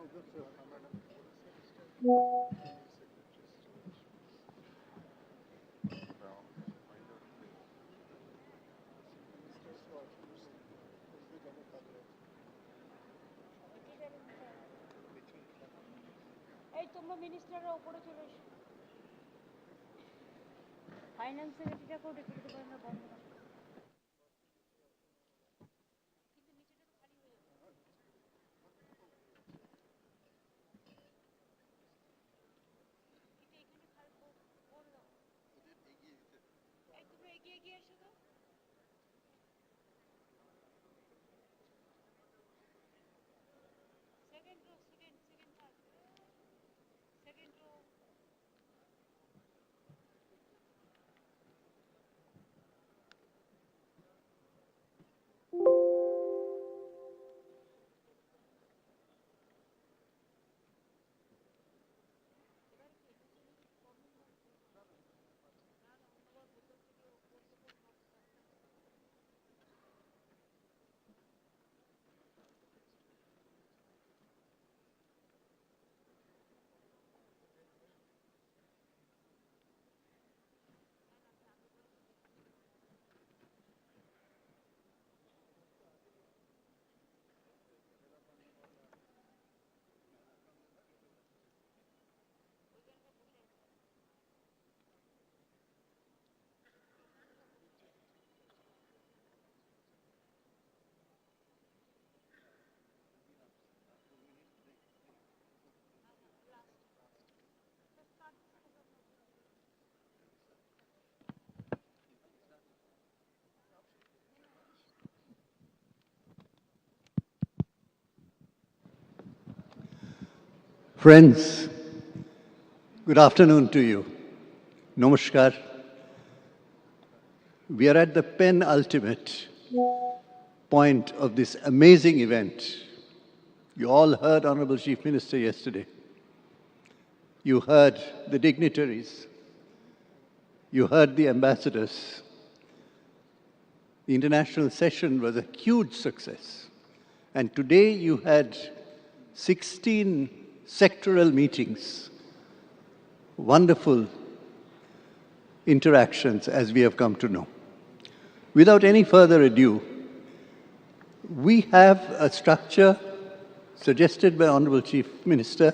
এই তোমরা মিনিস্টাররা উপরে চলে এসো ফাইন্যান্স সেক্রেটারিটাকেও ডেকে দিতে পারেন না বন্ধ না এগিয়ে এসো তো second rho second rho Friends, good afternoon to you. Namaskar. We are at the penultimate point of this amazing event. You all heard Honorable Chief Minister yesterday. You heard the dignitaries. You heard the ambassadors. The international session was a huge success. And today you had 16 sectoral meetings, wonderful interactions as we have come to know. Without any further ado, we have a structure suggested by Honorable Chief Minister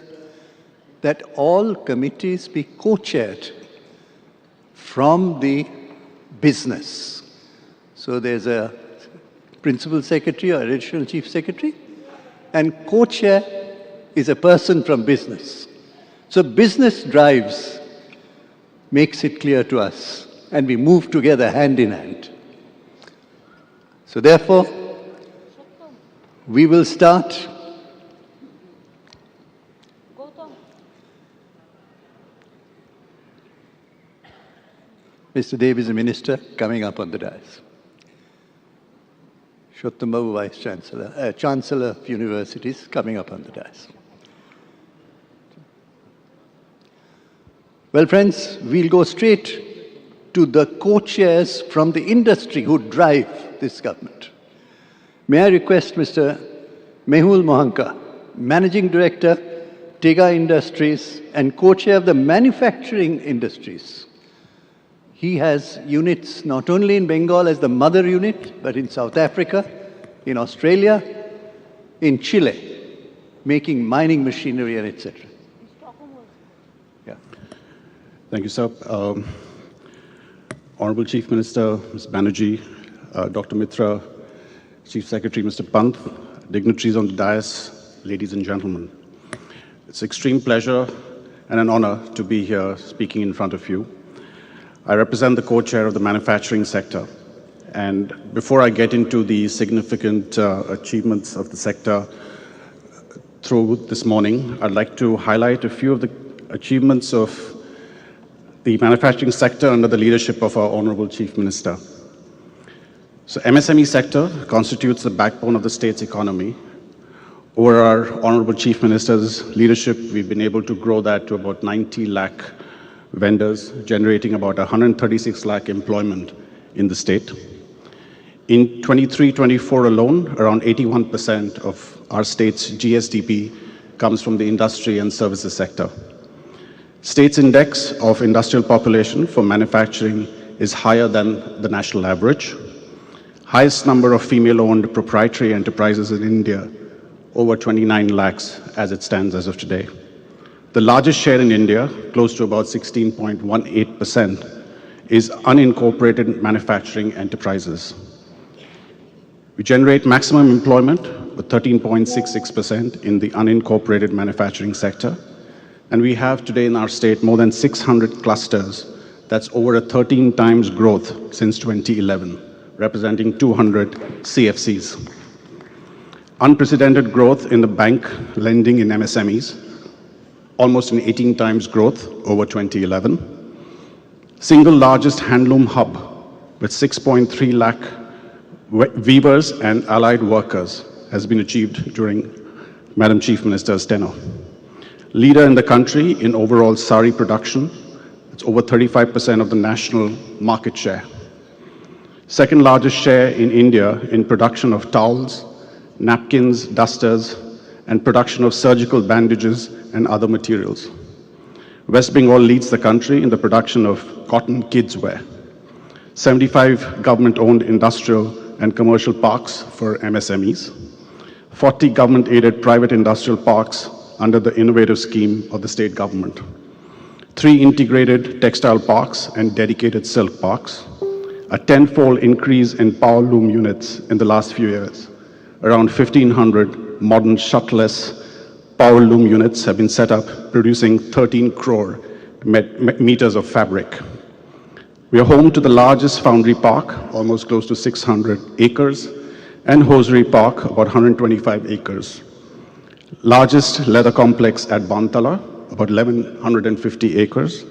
that all committees be co-chaired from the business. So there's a principal secretary or additional chief secretary, and co-chair is a person from business. So business drives makes it clear to us, and we move together hand in hand. So therefore, we will start. Mr. Dev is a minister coming up on the dais. Shottam Babu, Vice Chancellor, Chancellor of Universities, coming up on the dais. Well, friends, we'll go straight to the co-chairs from the industry who drive this government. May I request Mr. Mehul Mohanka, Managing Director, Tega Industries, and co-chair of the manufacturing industries. He has units not only in Bengal as the mother unit, but in South Africa, in Australia, in Chile, making mining machinery and etc. Yeah. Thank you, sir. Honorable Chief Minister, Ms. Banerjee, Dr. Mitra, Chief Secretary, Mr. Pant, dignitaries on the dais, ladies and gentlemen. It's an extreme pleasure and an honor to be here speaking in front of you. I represent the co-chair of the manufacturing sector. And before I get into the significant achievements of the sector through this morning, I'd like to highlight a few of the achievements of the manufacturing sector under the leadership of our Honorable Chief Minister. So MSME sector constitutes the backbone of the state's economy. Over our Honorable Chief Minister's leadership, we've been able to grow that to about 90 lakh vendors, generating about 136 lakh employment in the state. In 23-24 alone, around 81% of our state's GSDP comes from the industry and services sector. State's index of industrial population for manufacturing is higher than the national average. Highest number of female-owned proprietary enterprises in India, over 29 lakhs as it stands as of today. The largest share in India, close to about 16.18%, is unincorporated manufacturing enterprises. We generate maximum employment with 13.66% in the unincorporated manufacturing sector. And we have today in our state more than 600 clusters. That's over a 13 times growth since 2011, representing 200 CFCs. Unprecedented growth in the bank lending in MSMEs, almost an 18 times growth over 2011. Single largest handloom hub with 6.3 lakh weavers and allied workers has been achieved during Madam Chief Minister's tenure. Leader in the country in overall sari production, it's over 35% of the national market share. Second largest share in India in production of towels, napkins, dusters, and production of surgical bandages and other materials. West Bengal leads the country in the production of cotton kids wear. 75 government-owned industrial and commercial parks for MSMEs. 40 government-aided private industrial parks under the innovative scheme of the state government. 3 integrated textile parks and dedicated silk parks. A 10-fold increase in power loom units in the last few years. Around 1,500 modern shuttless power loom units have been set up, producing 13 crore meters of fabric. We are home to the largest foundry park, almost close to 600 acres, and hosiery park, about 125 acres. Largest leather complex at Bantala, about 1,150 acres,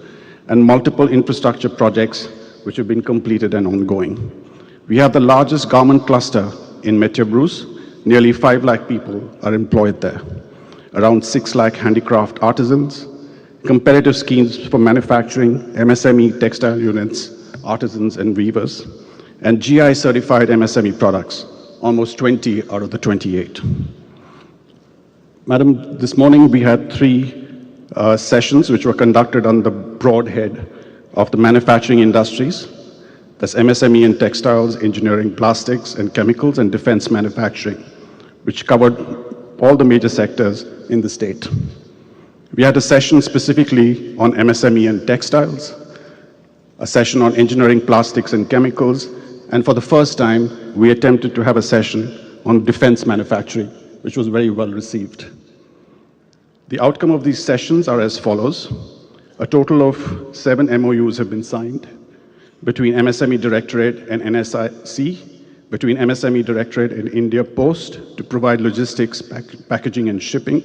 and multiple infrastructure projects which have been completed and ongoing. We have the largest garment cluster in Metro Bruce. Nearly 5 lakh people are employed there. Around 6 lakh handicraft artisans, competitive schemes for manufacturing, MSME textile units, artisans and weavers, and GI certified MSME products, almost 20 out of the 28. Madam, this morning we had 3 sessions which were conducted on the broad head of the manufacturing industries. That's MSME and textiles, engineering, plastics and chemicals, and defense manufacturing, which covered all the major sectors in the state. We had a session specifically on MSME and textiles, a session on engineering, plastics and chemicals, and for the first time, we attempted to have a session on defense manufacturing, which was very well received. The outcome of these sessions are as follows. A total of 7 MoUs have been signed between MSME Directorate and NSIC, between MSME Directorate and India Post to provide logistics, packaging and shipping,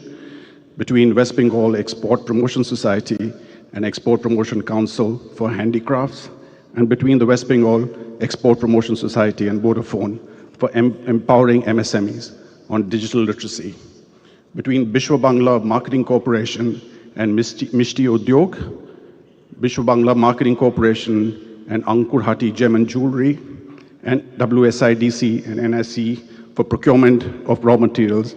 between West Bengal Export Promotion Society and Export Promotion Council for handicrafts, and between the West Bengal Export Promotion Society and Vodafone for empowering MSMEs on digital literacy, between Bishwa Bangla Marketing Corporation and Mishti Udyog, Bishwa Bangla Marketing Corporation and Ankur Hati Gem and Jewelry, and WSIDC and NSC for procurement of raw materials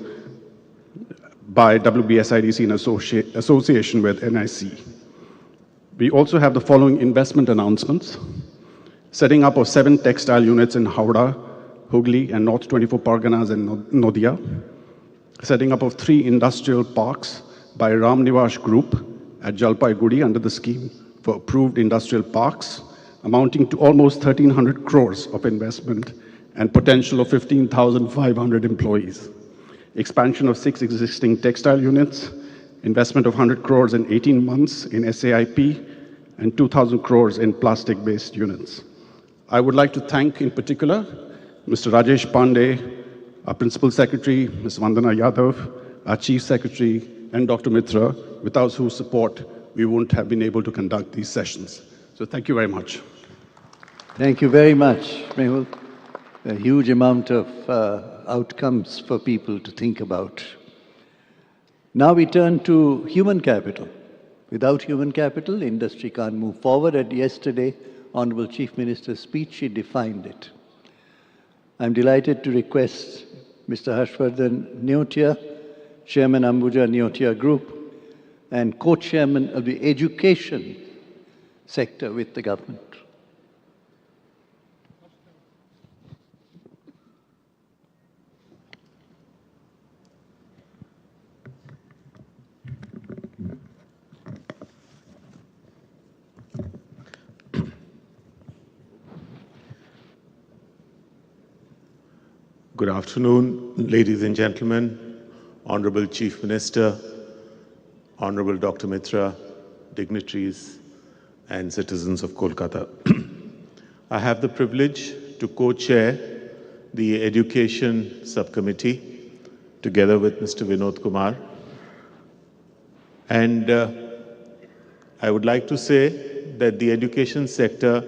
by WBSIDC in association with NIC. We also have the following investment announcements. Setting up of 7 textile units in Howrah, Hooghly, and North 24 Parganas and Nodia. Setting up of 3 industrial parks by Ramnivash Group at Jalpaiguri under the scheme for approved industrial parks, amounting to almost 1,300 crores of investment and potential of 15,500 employees. Expansion of 6 existing textile units, investment of 100 crores in 18 months in SAIP, and 2,000 crores in plastic-based units. I would like to thank in particular Mr. Rajesh Pandey, our Principal Secretary, Ms. Vandana Yadav, our Chief Secretary, and Dr. Mitra, without whose support we wouldn't have been able to conduct these sessions. So thank you very much. Thank you very much, Mehul. A huge amount of outcomes for people to think about. Now we turn to human capital. Without human capital, industry can't move forward. And yesterday, Honorable Chief Minister's speech, she defined it. I'm delighted to request Mr. Harshvardhan Neotia Chairman Ambuja Neotia Group, and co-chairman of the education sector with the government. Good afternoon, ladies and gentlemen, Honorable Chief Minister, Honorable Dr. Mitra, dignitaries, and citizens of Kolkata. I have the privilege to co-chair the Education Subcommittee together with Mr. Vinod Kumar. And I would like to say that the education sector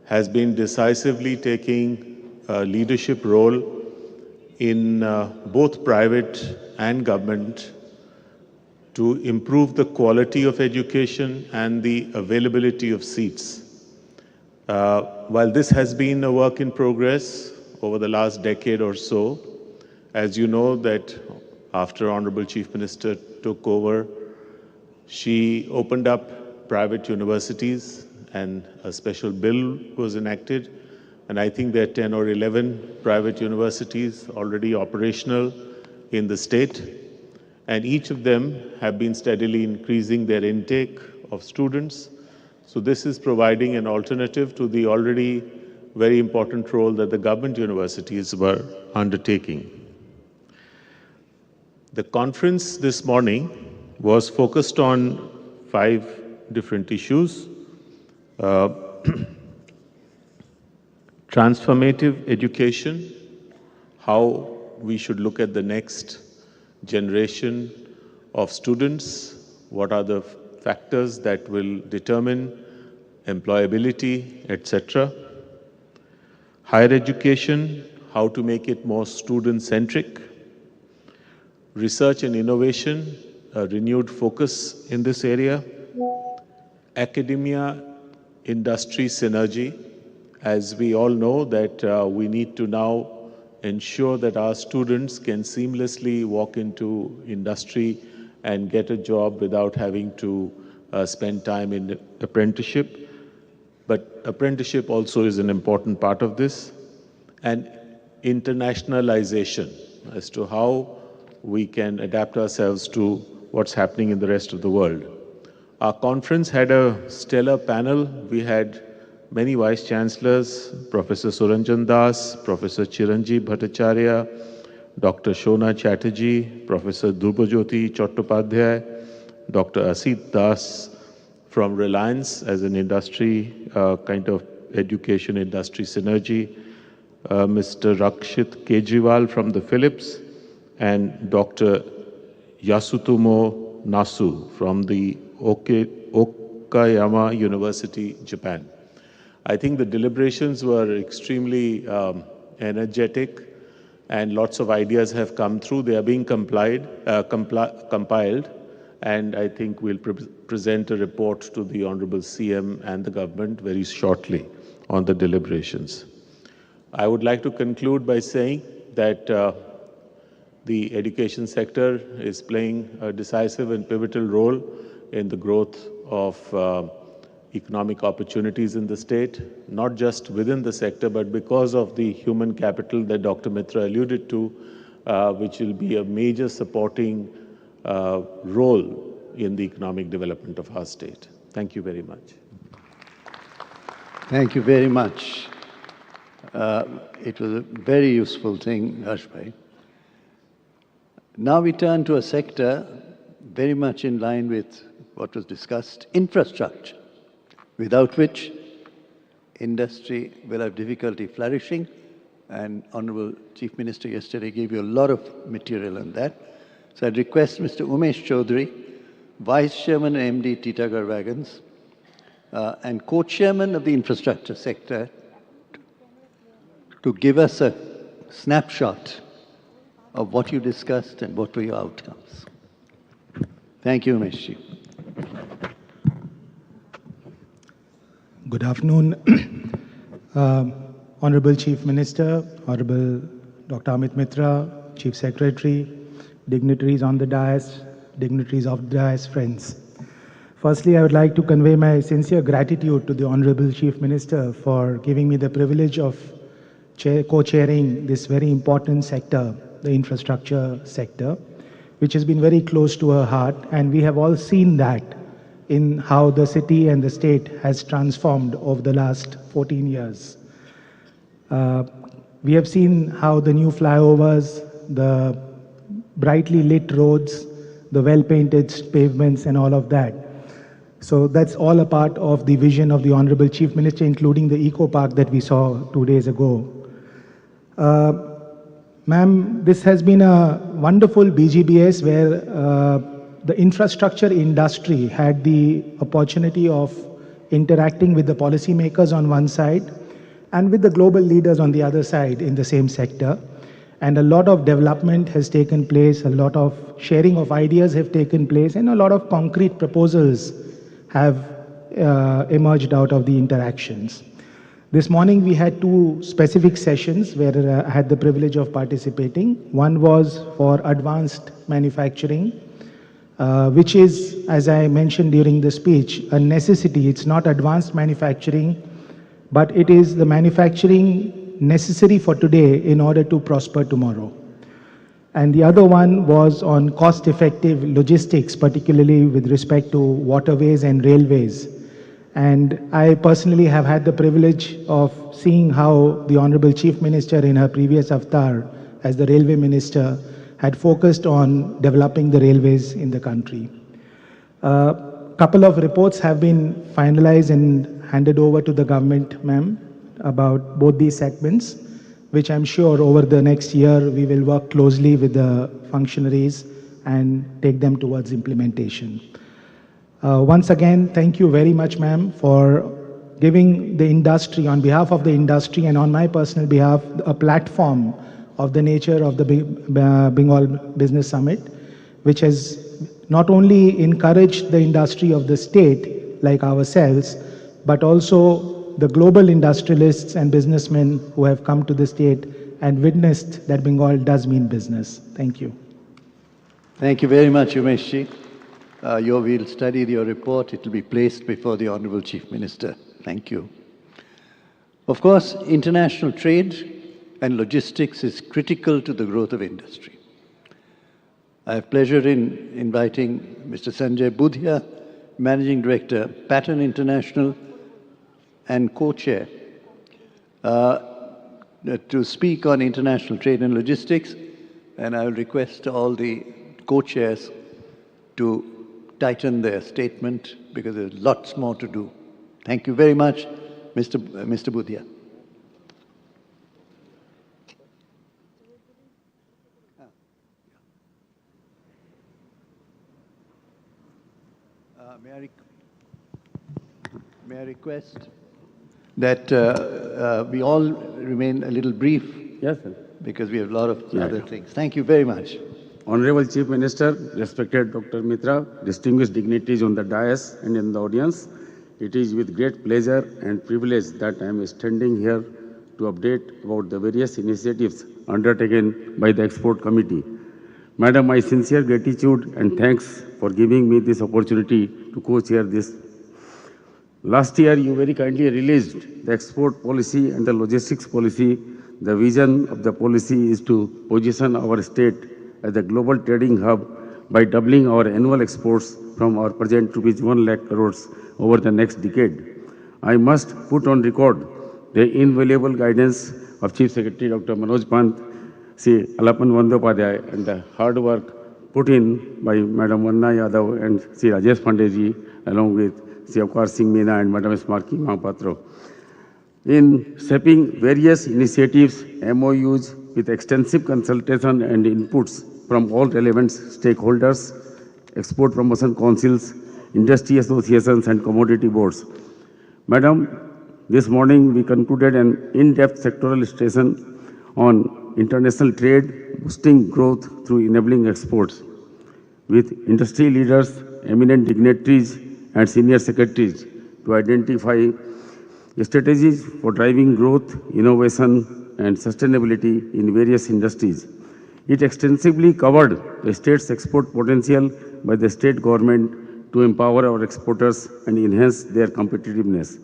has been decisively taking a leadership role in both private and government to improve the quality of education and the availability of seats. While this has been a work in progress over the last decade or so, as you know that after Honorable Chief Minister took over, she opened up private universities and a special bill was enacted. And I think there are 10 or 11 private universities already operational in the state. And each of them have been steadily increasing their intake of students. So this is providing an alternative to the already very important role that the government universities were undertaking. The conference this morning was focused on 5 different issues. Transformative education, how we should look at the next generation of students, what are the factors that will determine employability, etc. Higher education, how to make it more student-centric. Research and innovation, a renewed focus in this area. Academia-industry synergy. As we all know that we need to now ensure that our students can seamlessly walk into industry and get a job without having to spend time in apprenticeship. But apprenticeship also is an important part of this. And internationalization as to how we can adapt ourselves to what's happening in the rest of the world. Our conference had a stellar panel. We had many Vice Chancellors, Professor Suranjan Das, Professor Chiranjeev Bhattacharya, Dr. Shona Chatterjee, Professor Dhrurbajyoti Chattopadhyay, Dr. Asit Das from Reliance as an industry, kind of education industry synergy, Mr. Rakshit Kejriwal from the Philips, and Dr. Yasutomo Nasu from the Okayama University, Japan. I think the deliberations were extremely energetic and lots of ideas have come through. They are being compiled, and I think we'll present a report to the Honorable CM and the government very shortly on the deliberations. I would like to conclude by saying that the education sector is playing a decisive and pivotal role in the growth of economic opportunities in the state, not just within the sector, but because of the human capital that Dr. Mitra alluded to, which will be a major supporting role in the economic development of our state. Thank you very much. Thank you very much. It was a very useful thing, Harshbhai. Now we turn to a sector very much in line with what was discussed, infrastructure, without which industry will have difficulty flourishing. And Honorable Chief Minister yesterday gave you a lot of material on that. So I'd request Mr. Umesh Chaudhary, Vice Chairman and MD Titagarh Wagons, and Co-Chairman of the infrastructure sector, to give us a snapshot of what you discussed and what were your outcomes. Thank you, Umeshji. Good afternoon, Honorable Chief Minister, Honorable Dr. Amit Mitra, Chief Secretary, dignitaries on the dais, dignitaries of the dais, friends. Firstly, I would like to convey my sincere gratitude to the Honorable Chief Minister for giving me the privilege of co-chairing this very important sector, the infrastructure sector, which has been very close to her heart, and we have all seen that in how the city and the state has transformed over the last 14 years. We have seen how the new flyovers, the brightly lit roads, the well-painted pavements and all of that. So that's all a part of the vision of the Honorable Chief Minister, including the Eco Park that we saw 2 days ago. Ma'am, this has been a wonderful BGBS where the infrastructure industry had the opportunity of interacting with the policymakers on one side and with the global leaders on the other side in the same sector. And a lot of development has taken place, a lot of sharing of ideas have taken place, and a lot of concrete proposals have emerged out of the interactions. This morning we had 2 specific sessions where I had the privilege of participating. One was for advanced manufacturing, which is, as I mentioned during the speech, a necessity. It's not advanced manufacturing, but it is the manufacturing necessary for today in order to prosper tomorrow. And the other one was on cost-effective logistics, particularly with respect to waterways and railways. And I personally have had the privilege of seeing how the Honorable Chief Minister in her previous avatar as the Railway Minister had focused on developing the railways in the country. A couple of reports have been finalized and handed over to the government, ma'am, about both these segments, which I'm sure over the next year we will work closely with the functionaries and take them towards implementation. Once again, thank you very much, ma'am, for giving the industry, on behalf of the industry and on my personal behalf, a platform of the nature of the Bengal Business Summit, which has not only encouraged the industry of the state, like ourselves, but also the global industrialists and businessmen who have come to the state and witnessed that Bengal does mean business. Thank you. Thank you very much, Umeshji. We'll study your report. It will be placed before the Honorable Chief Minister. Thank you. Of course, international trade and logistics is critical to the growth of industry. I have pleasure in inviting Mr. Sanjay Budhia, Managing Director, Pattern International and co-chair, to speak on international trade and logistics, and I will request all the co-chairs to tighten their statement because there's lots more to do. Thank you very much, Mr. Budhia. May I request that we all remain a little brief? Yes, sir. Because we have a lot of other things. Thank you very much. Honorable Chief Minister, respected Dr. Mitra, distinguished dignitaries on the dais and in the audience, it is with great pleasure and privilege that I am standing here to update about the various initiatives undertaken by the Export Committee. Madam, my sincere gratitude and thanks for giving me this opportunity to co-chair this. Last year, you very kindly released the export policy and the logistics policy. The vision of the policy is to position our state as a global trading hub by doubling our annual exports from our present rupees 1 lakh crores over the next decade. I must put on record the invaluable guidance of Chief Secretary Dr. Manoj Pant, Sri Alapan Bandyopadhyay, and the hard work put in by Madam Vanna Yadav and Sri Rajesh Pandeji, along with Sri Avkar Singh Meena and Madam Smarki Mahapatro. In shaping various initiatives, MoUs with extensive consultation and inputs from all relevant stakeholders, export promotion councils, industry associations and commodity boards. Madam, this morning we concluded an in-depth sectoral session on international trade, boosting growth through enabling exports, with industry leaders, eminent dignitaries and senior secretaries to identify strategies for driving growth, innovation and sustainability in various industries. It extensively covered the state's export potential by the state government to empower our exporters and enhance their competitiveness.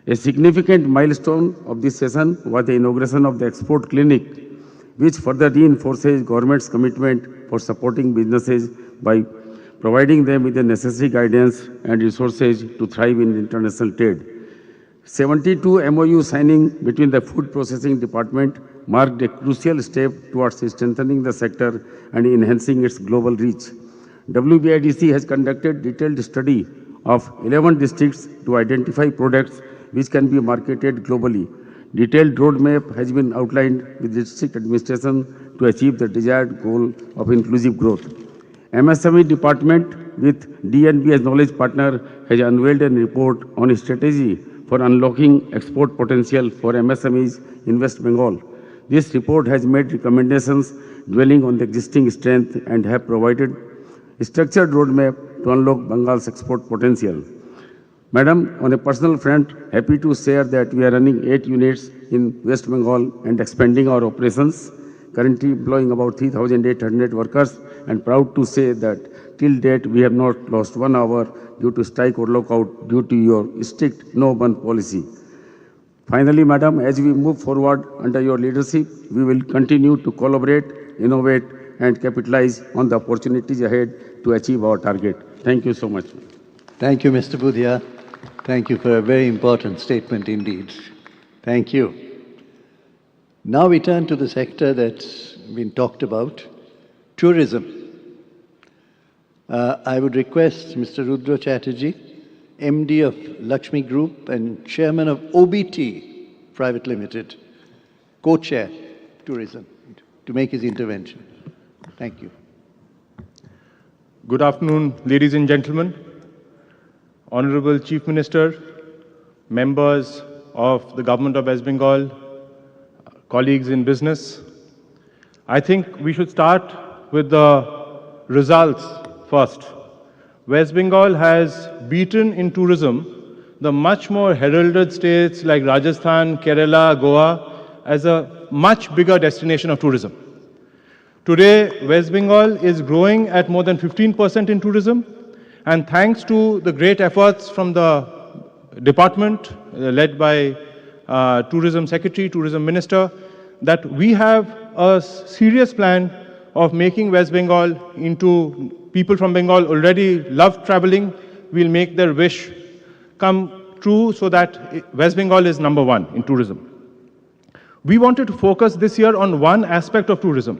A significant milestone of this session was the inauguration of the export clinic, which further reinforces government's commitment for supporting businesses by providing them with the necessary guidance and resources to thrive in international trade. 72 MoU signing between the Food Processing Department marked a crucial step towards strengthening the sector and enhancing its global reach. WBIDC has conducted detailed study of 11 districts to identify products which can be marketed globally. Detailed roadmap has been outlined with district administration to achieve the desired goal of inclusive growth. MSME department with DNB as knowledge partner has unveiled a report on a strategy for unlocking export potential for MSMEs in West Bengal. This report has made recommendations dwelling on the existing strength and have provided a structured roadmap to unlock Bengal's export potential. Madam, on a personal front, happy to share that we are running 8 units in West Bengal and expanding our operations, currently employing about 3,800 workers, and proud to say that till date we have not lost 1 hour due to strike or lockout due to your strict no-burn policy. Finally, Madam, as we move forward under your leadership, we will continue to collaborate, innovate, and capitalize on the opportunities ahead to achieve our target. Thank you so much. Thank you, Mr. Budhia. Thank you for a very important statement indeed. Thank you. Now we turn to the sector that's been talked about, tourism. I would request Mr. Rudra Chatterjee, MD of Lakshmi Group and Chairman of OBT Private Limited, Co-Chair Tourism, to make his intervention. Thank you. Good afternoon, ladies and gentlemen. Honorable Chief Minister, members of the Government of West Bengal, colleagues in business. I think we should start with the results first. West Bengal has beaten in tourism the much more heralded states like Rajasthan, Kerala, Goa as a much bigger destination of tourism. Today, West Bengal is growing at more than 15% in tourism, and thanks to the great efforts from the department led by Tourism Secretary, Tourism Minister, that we have a serious plan of making West Bengal into, people from Bengal already love traveling, we'll make their wish come true so that West Bengal is number 1 in tourism. We wanted to focus this year on one aspect of tourism,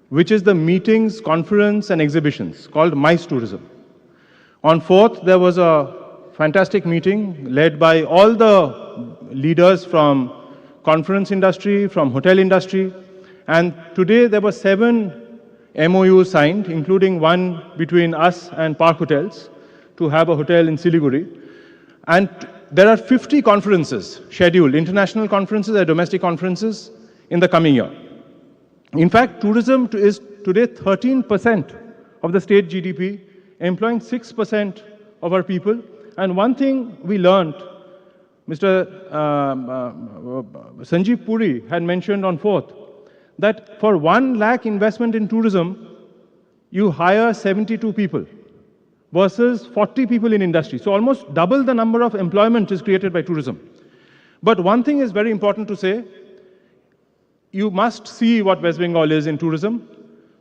which is the meetings, conference and exhibitions called MICE Tourism. On 4th, there was a fantastic meeting led by all the leaders from conference industry, from hotel industry, and today there were 7 MOUs signed, including one between us and Park Hotels to have a hotel in Siliguri. And there are 50 conferences scheduled, international conferences and domestic conferences in the coming year. In fact, tourism is today 13% of the state GDP, employing 6% of our people. And one thing we learned, Mr. Sanjeev Puri had mentioned on 4th, that for 1 lakh investment in tourism, you hire 72 people versus 40 people in industry. So almost double the number of employment is created by tourism. But one thing is very important to say, you must see what West Bengal is in tourism.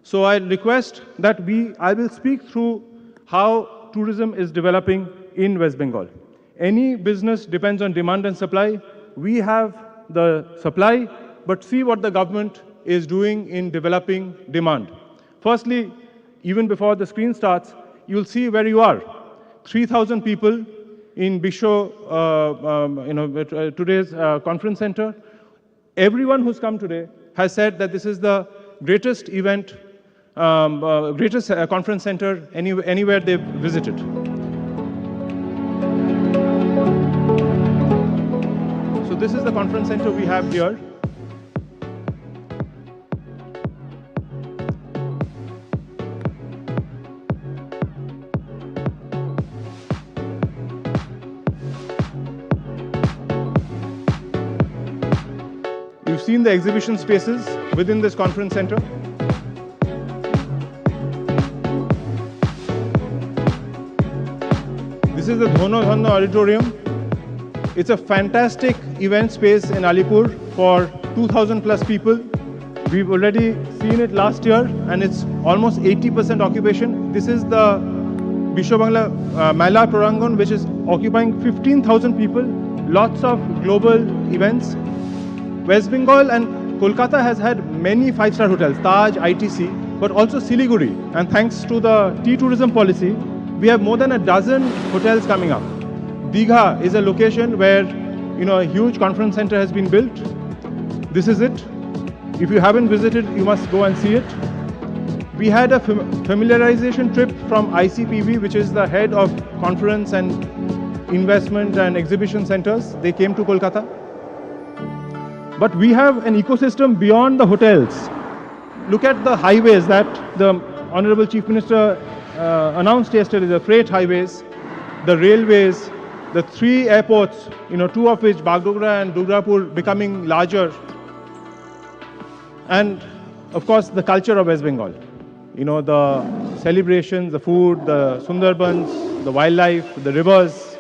So I request that I will speak through how tourism is developing in West Bengal. Any business depends on demand and supply. We have the supply, but see what the government is doing in developing demand. Firstly, even before the screen starts, you'll see where you are. 3,000 people in Bisho, today's conference center. Everyone who's come today has said that this is the greatest event, greatest conference center anywhere they've visited. So this is the conference center we have here. You've seen the exhibition spaces within this conference center. This is the Dhono Dhanno Auditorium. It's a fantastic event space in Alipur for 2,000 plus people. We've already seen it last year and it's almost 80% occupation. This is the Bisho Bangla Mela Prarangan, which is occupying 15,000 people, lots of global events. West Bengal and Kolkata has had many five-star hotels, Taj, ITC, but also Siliguri. And thanks to the tea tourism policy, we have more than a dozen hotels coming up. Digha is a location where a huge conference center has been built. This is it. If you haven't visited, you must go and see it. We had a familiarization trip from ICPV, which is the head of conference and investment and exhibition centers. They came to Kolkata. But we have an ecosystem beyond the hotels. Look at the highways that the Honorable Chief Minister announced yesterday, the freight highways, the railways, the 3 airports, 2 of which, Bagdogra and Durgapur, becoming larger. And of course, the culture of West Bengal. The celebrations, the food, the Sundarbans, the wildlife, the rivers.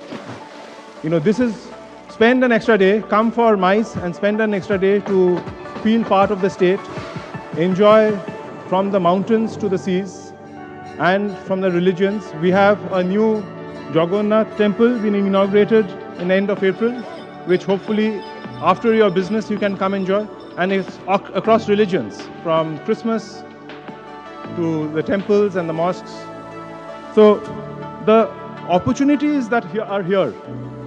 This is spend an extra day, come for MICE and spend an extra day to feel part of the state, enjoy from the mountains to the seas and from the religions. We have a new Jagannath temple being inaugurated in the end of April, which hopefully after your business you can come enjoy. And it's across religions, from Christmas to the temples and the mosques. So the opportunities that are here,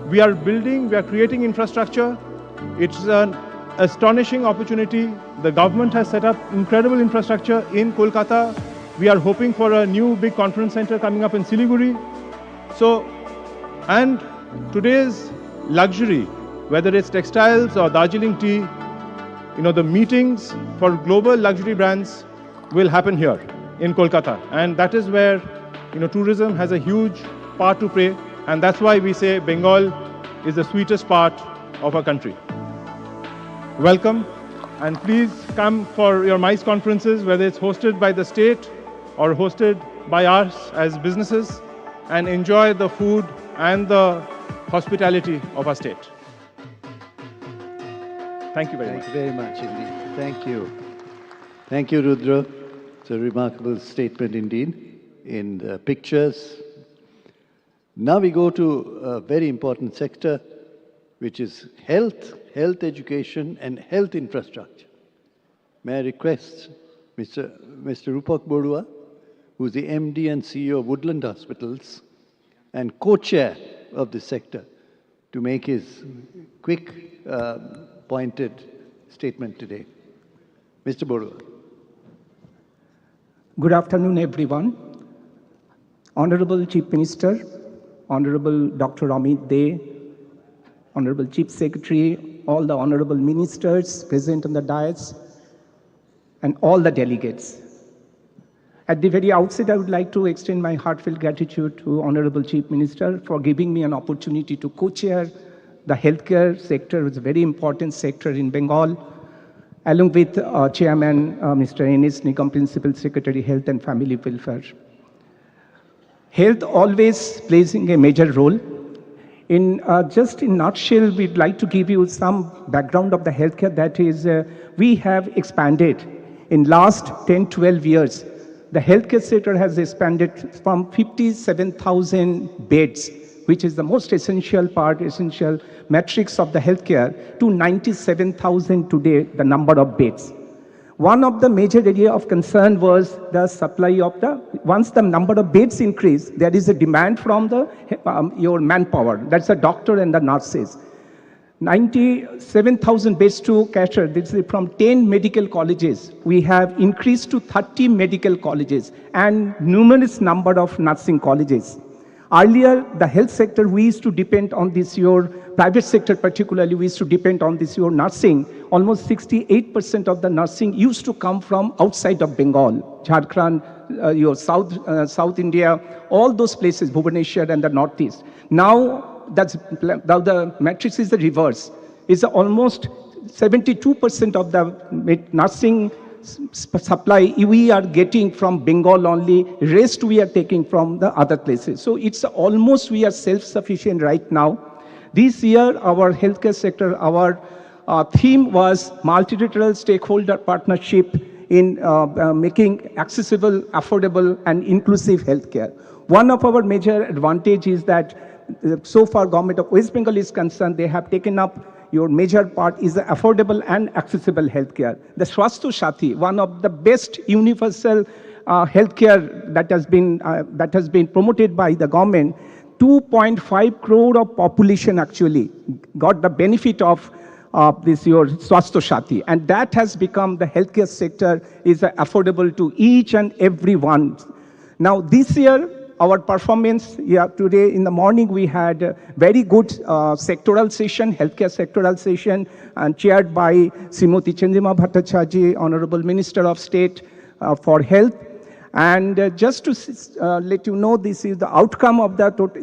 we are building, we are creating infrastructure. It's an astonishing opportunity. The government has set up incredible infrastructure in Kolkata. We are hoping for a new big conference center coming up in Siliguri. So, and today's luxury, whether it's textiles or Darjeeling tea, the meetings for global luxury brands will happen here in Kolkata. And that is where, tourism has a huge part to play. And that's why we say Bengal is the sweetest part of our country. Welcome, and please come for your MICE conferences, whether it's hosted by the state or hosted by us as businesses, and enjoy the food and the hospitality of our state. Thank you very much. Thank you very much indeed. Thank you. Thank you, Rudra. It's a remarkable statement indeed in the pictures. Now we go to a very important sector, which is health education and health infrastructure. May I request Mr. Rupak Borua, who is the MD and CEO of Woodland Hospitals and co-chair of this sector, to make his quick, pointed statement today. Mr. Borua. Good afternoon, everyone. Honorable Chief Minister, Honorable Dr. Amit De, Honorable Chief Secretary, all the Honorable Ministers present on the dais, and all the delegates. At the very outset, I would like to extend my heartfelt gratitude to Honorable Chief Minister for giving me an opportunity to co-chair the healthcare sector. It's a very important sector in Bengal, along with Chairman Mr. N.S. Nigam, Principal Secretary, Health and Family Welfare. Health always plays a major role. Just in a nutshell, we'd like to give you some background of the healthcare. That is, we have expanded in last 10-12 years. The healthcare sector has expanded from 57,000 beds, which is the most essential matrix of the healthcare, to 97,000 today, the number of beds. One of the major area of concern was the supply of once the number of beds increase, there is a demand from your manpower. That's the doctor and the nurses. 97,000 beds to cater. This is from 10 medical colleges. We have increased to 30 medical colleges and numerous number of nursing colleges. Earlier, the health sector, we used to depend on your private sector particularly, we used to depend on your nursing. Almost 68% of the nursing used to come from outside of Bengal, Jharkhand, your South India, all those places, Bhubaneswar and the Northeast. Now, the matrix is the reverse. It's almost 72% of the nursing supply we are getting from Bengal only, rest we are taking from the other places. So it's almost we are self-sufficient right now. This year, our healthcare sector, our theme was multilateral stakeholder partnership in making accessible, affordable, and inclusive healthcare. One of our major advantages is that so far government of West Bengal is concerned, they have taken up your major part is the affordable and accessible healthcare. The Swasthya Sathi, one of the best universal healthcare that has been promoted by the government, 2.5 crore of population actually got the benefit of this your Swasthya Sathi, and that has become the healthcare sector is affordable to each and every one. Now this year, our performance, today in the morning we had a very good sectoral session, healthcare sectoral session, and chaired by Srimati Chandrima Bhattacharya, Honorable Minister of State for Health. And just to let you know, this is the outcome of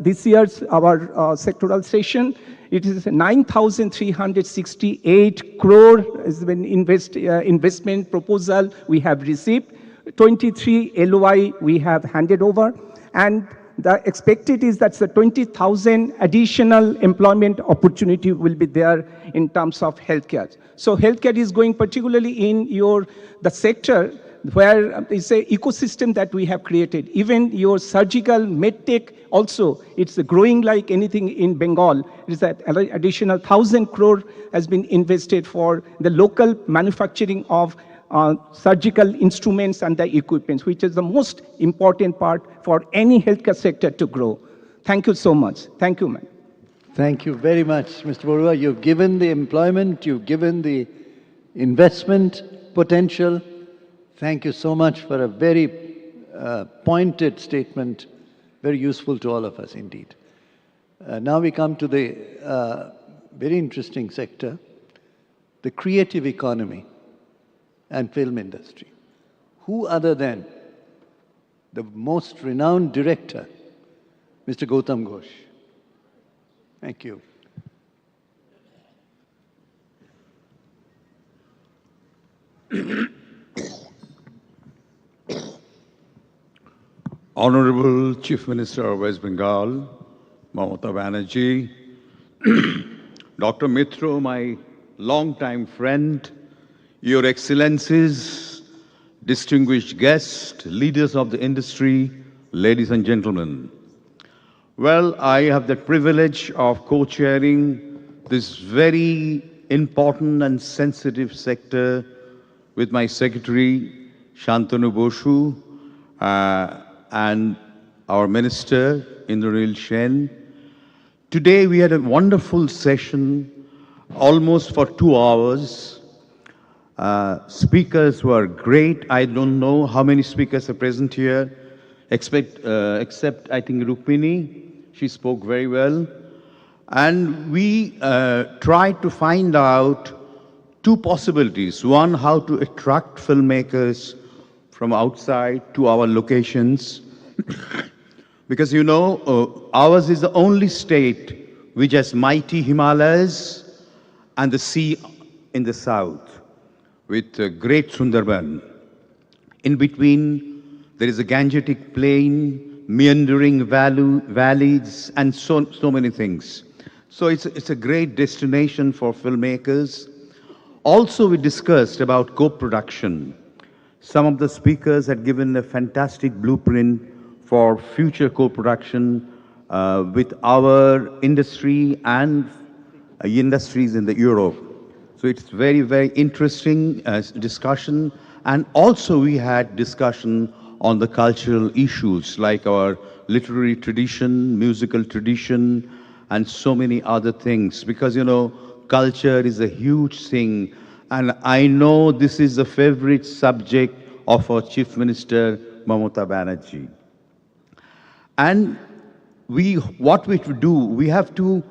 this year's our sectoral session. It is 9,368 crore has been investment proposal we have received. 23 LOI we have handed over. And the expected is that the 20,000 additional employment opportunity will be there in terms of healthcare. So healthcare is going particularly in the sector where it's an ecosystem that we have created. Even your surgical medtech also, it's growing like anything in Bengal. It is that additional 1,000 crore has been invested for the local manufacturing of surgical instruments and the equipments, which is the most important part for any healthcare sector to grow. Thank you so much. Thank you, ma'am. Thank you very much, Mr. Borua. You've given the employment, you've given the investment potential. Thank you so much for a very pointed statement, very useful to all of us indeed. Now we come to the very interesting sector, the creative economy and film industry. Who other than the most renowned director, Mr. Gautam Ghosh. Thank you. Honorable Chief Minister of West Bengal, Mamata Banerjee, Dr. Mitra, my longtime friend, Your Excellencies, distinguished guests, leaders of the industry, ladies and gentlemen. Well, I have the privilege of co-chairing this very important and sensitive sector with my secretary, Shantanu Boshu, and our minister, Indranil Sen. Today we had a wonderful session, almost for 2 hours. Speakers were great. I don't know how many speakers are present here, except I think Rukmini. She spoke very well. And we tried to find out two possibilities. One, how to attract filmmakers from outside to our locations. Because you know, ours is the only state which has mighty Himalayas and the sea in the south, with great Sundarban. In between, there is a Gangetic plain, meandering valleys, and so many things. So it's a great destination for filmmakers. Also, we discussed about co-production. Some of the speakers had given a fantastic blueprint for future co-production with our industry and industries in the Europe. So it's very, very interesting discussion. And also we had discussion on the cultural issues like our literary tradition, musical tradition, and so many other things. Because, you know, culture is a huge thing. And I know this is the favorite subject of our Chief Minister, Mamata Banerjee. And what we do, we have to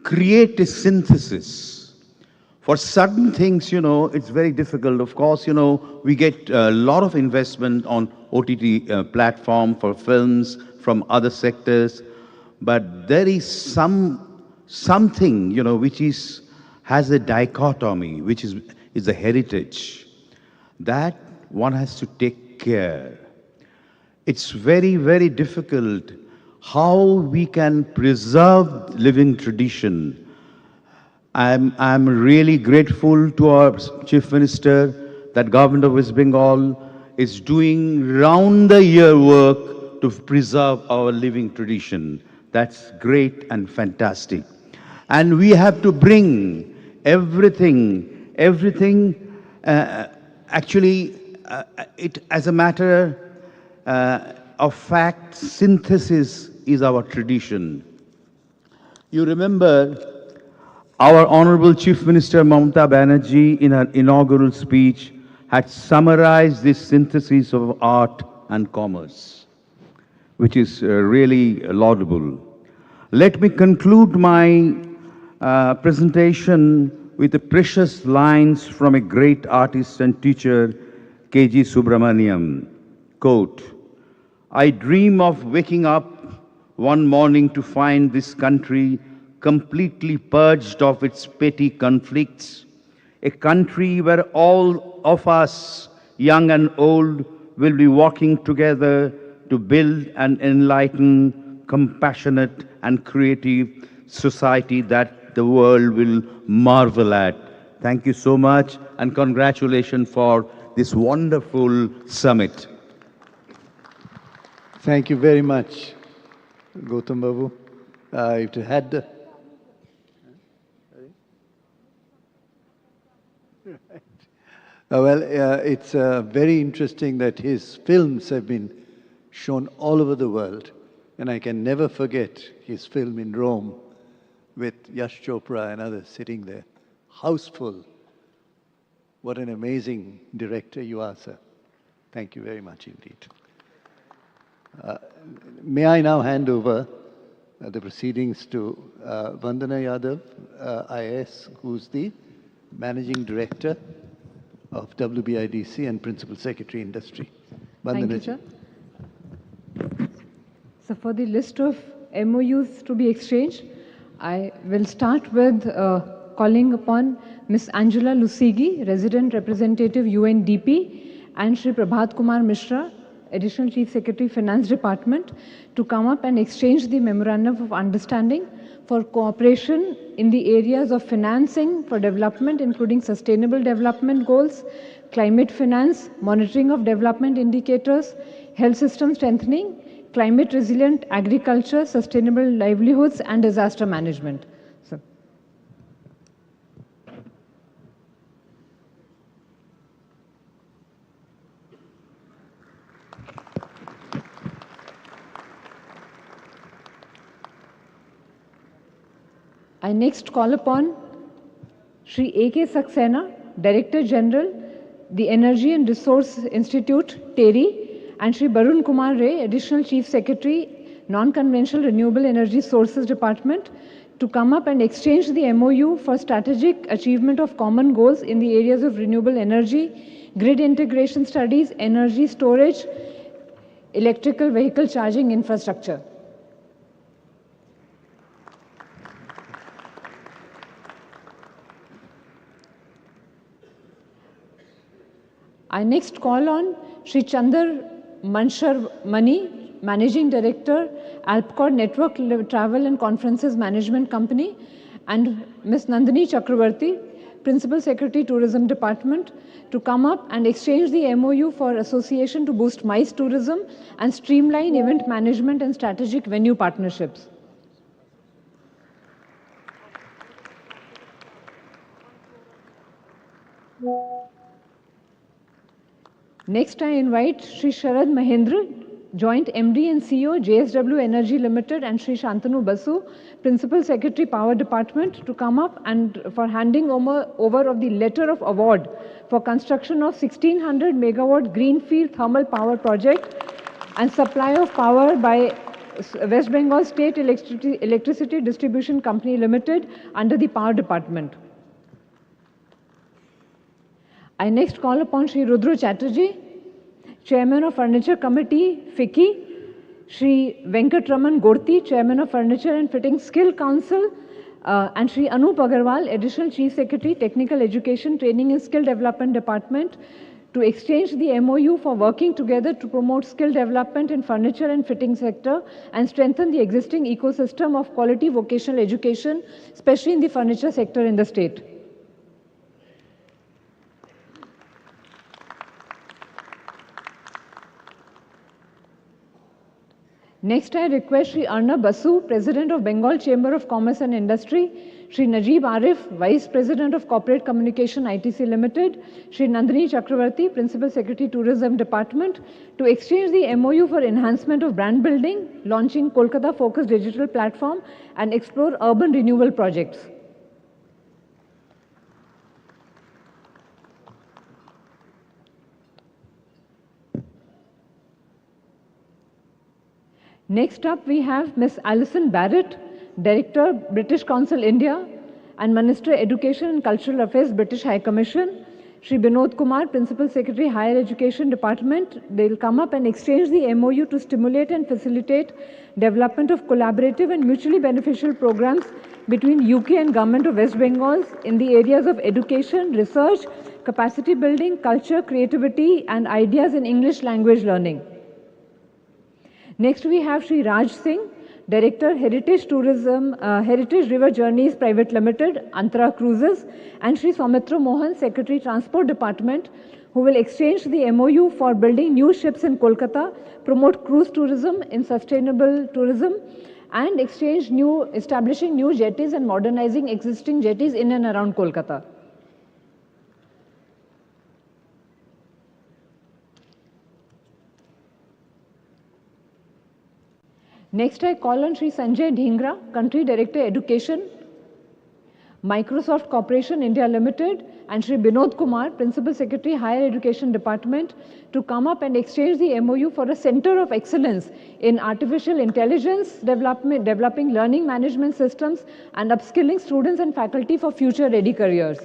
create a synthesis. For certain things, you know, it's very difficult. Of course, you know, we get a lot of investment on OTT platform for films from other sectors, but there is something, you know, which has a dichotomy, which is a heritage. that one has to take care. It's very, very difficult how we can preserve living tradition. I'm really grateful to our Chief Minister that Government of West Bengal is doing round-the-year work to preserve our living tradition. That's great and fantastic. And we have to bring everything, actually, it as a matter of fact, synthesis is our tradition. You remember our Honorable Chief Minister Mamata Banerjee in her inaugural speech had summarized this synthesis of art and commerce, which is really laudable. Let me conclude my presentation with the precious lines from a great artist and teacher, K.G. Subramaniam. Quote, "I dream of waking up one morning to find this country completely purged of its petty conflicts, a country where all of us, young and old, will be working together to build an enlightened, compassionate and creative society that the world will marvel at." Thank you so much and congratulations for this wonderful summit. Thank you very much, Gautam Babu. If you had the... Well, it's very interesting that his films have been shown all over the world. And I can never forget his film in Rome with Yash Chopra and others sitting there. Houseful. What an amazing director you are, sir. Thank you very much indeed. May I now hand over the proceedings to Vandana Yadav, IAS, who's the Managing Director of WBIDC and Principal Secretary Industry. Thank you, sir. So for the list of MOUs to be exchanged, I will start with calling upon Ms. Angela Lusigi, Resident Representative UNDP, and Shri Prabhat Kumar Mishra, Additional Chief Secretary, Finance Department, to come up and exchange the Memorandum of Understanding for cooperation in the areas of financing for development, including sustainable development goals, climate finance, monitoring of development indicators, health system strengthening, climate resilient agriculture, sustainable livelihoods, and disaster management. So. I next call upon Shri A.K. Saxena, Director General, the Energy and Resource Institute, TERI, and Shri Barun Kumar Ray, Additional Chief Secretary, Non-Conventional Renewable Energy Sources Department, to come up and exchange the MOU for strategic achievement of common goals in the areas of renewable energy, grid integration studies, energy storage, electrical vehicle charging infrastructure. I next call on Shri Chandar Manshar Mani, Managing Director, Alpcod Network Travel and Conferences Management Company, and Ms. Nandini Chakravarti, Principal Secretary, Tourism Department, to come up and exchange the MOU for association to boost MICE tourism and streamline event management and strategic venue partnerships. Next, I invite Shri Sharad Mahendra, Joint MD and CEO, JSW Energy Limited, and Shri Shantanu Basu, Principal Secretary, Power Department, to come up and for handing over of the letter of award for construction of 1600 megawatt greenfield thermal power project and supply of power by West Bengal State Electricity Distribution Company Limited under the Power Department. I next call upon Shri Rudra Chatterjee, Chairman of Furniture Committee, FICCI, Shri Venkatraman Gorti, Chairman of Furniture and Fitting Skill Council, and Shri Anup Agarwal, Additional Chief Secretary, Technical Education, Training and Skill Development Department, to exchange the MoU for working together to promote skill development in furniture and fitting sector and strengthen the existing ecosystem of quality vocational education, especially in the furniture sector in the state. Next, I request Shri Arnab Basu, President of Bengal Chamber of Commerce and Industry, Shri Najib Arif, Vice President of Corporate Communication ITC Limited, Shri Nandini Chakravarti, Principal Secretary Tourism Department, to exchange the MoU for enhancement of brand building, launching Kolkata focused digital platform and explore urban renewal projects. Next up, we have Ms. Alison Barrett, Director, British Council India, and Minister, Education and Cultural Affairs, British High Commission. Shri Binod Kumar, Principal Secretary, Higher Education Department. They will come up and exchange the MoU to stimulate and facilitate development of collaborative and mutually beneficial programs between UK and Government of West Bengal in the areas of education, research, capacity building, culture, creativity, and ideas in English language learning. Next, we have Shri Raj Singh, Director, Heritage Tourism, Heritage River Journeys Private Limited, Antara Cruises, and Shri Soumitra Mohan, Secretary, Transport Department, who will exchange the MoU for building new ships in Kolkata, promote cruise tourism in sustainable tourism, and establishing new jetties and modernizing existing jetties in and around Kolkata. Next, I call on Shri Sanjay Dhingra, Country Director, Education, Microsoft Corporation India Limited, and Shri Binod Kumar, Principal Secretary, Higher Education Department, to come up and exchange the MoU for a Center of Excellence in Artificial Intelligence development, developing learning management systems, and upskilling students and faculty for future-ready careers.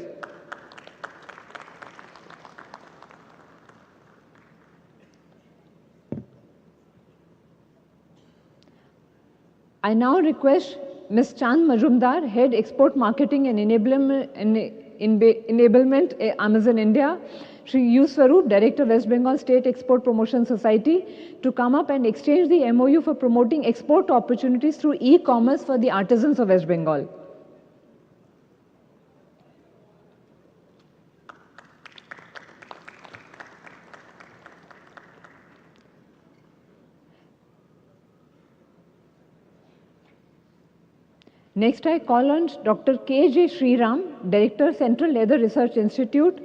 I now request Ms. Chand Majumdar, Head Export Marketing and Enablement Amazon India, Shri U. Swaroop, Director West Bengal State Export Promotion Society, to come up and exchange the MoU for promoting export opportunities through e-commerce for the artisans of West Bengal. Next, I call on Dr. K.J. Sriram, Director, Central Leather Research Institute,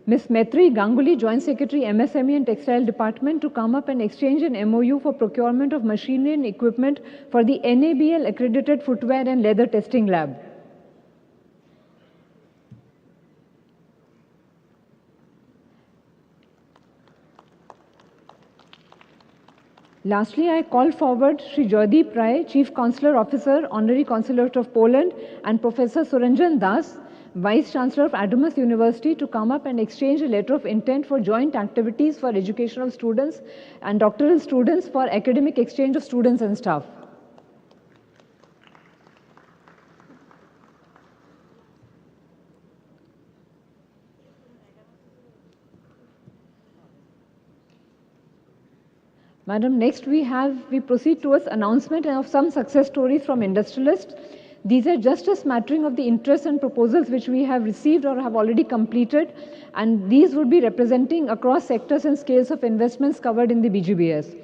Ms. Maitri Ganguly, Joint Secretary, MSME and Textile Department, to come up and exchange an MoU for procurement of machinery and equipment for the NABL accredited footwear and leather testing lab. Lastly, I call forward Shri Joydeep Rai, Chief Consular Officer, Honorary Consulate of Poland, and Professor Suranjan Das, Vice Chancellor of Adamus University, to come up and exchange a letter of intent for joint activities for educational students and doctoral students for academic exchange of students and staff. Madam, next we proceed towards announcement of some success stories from industrialists. These are just a smattering of the interests and proposals which we have received or have already completed, and these would be representing across sectors and scales of investments covered in the BGBS.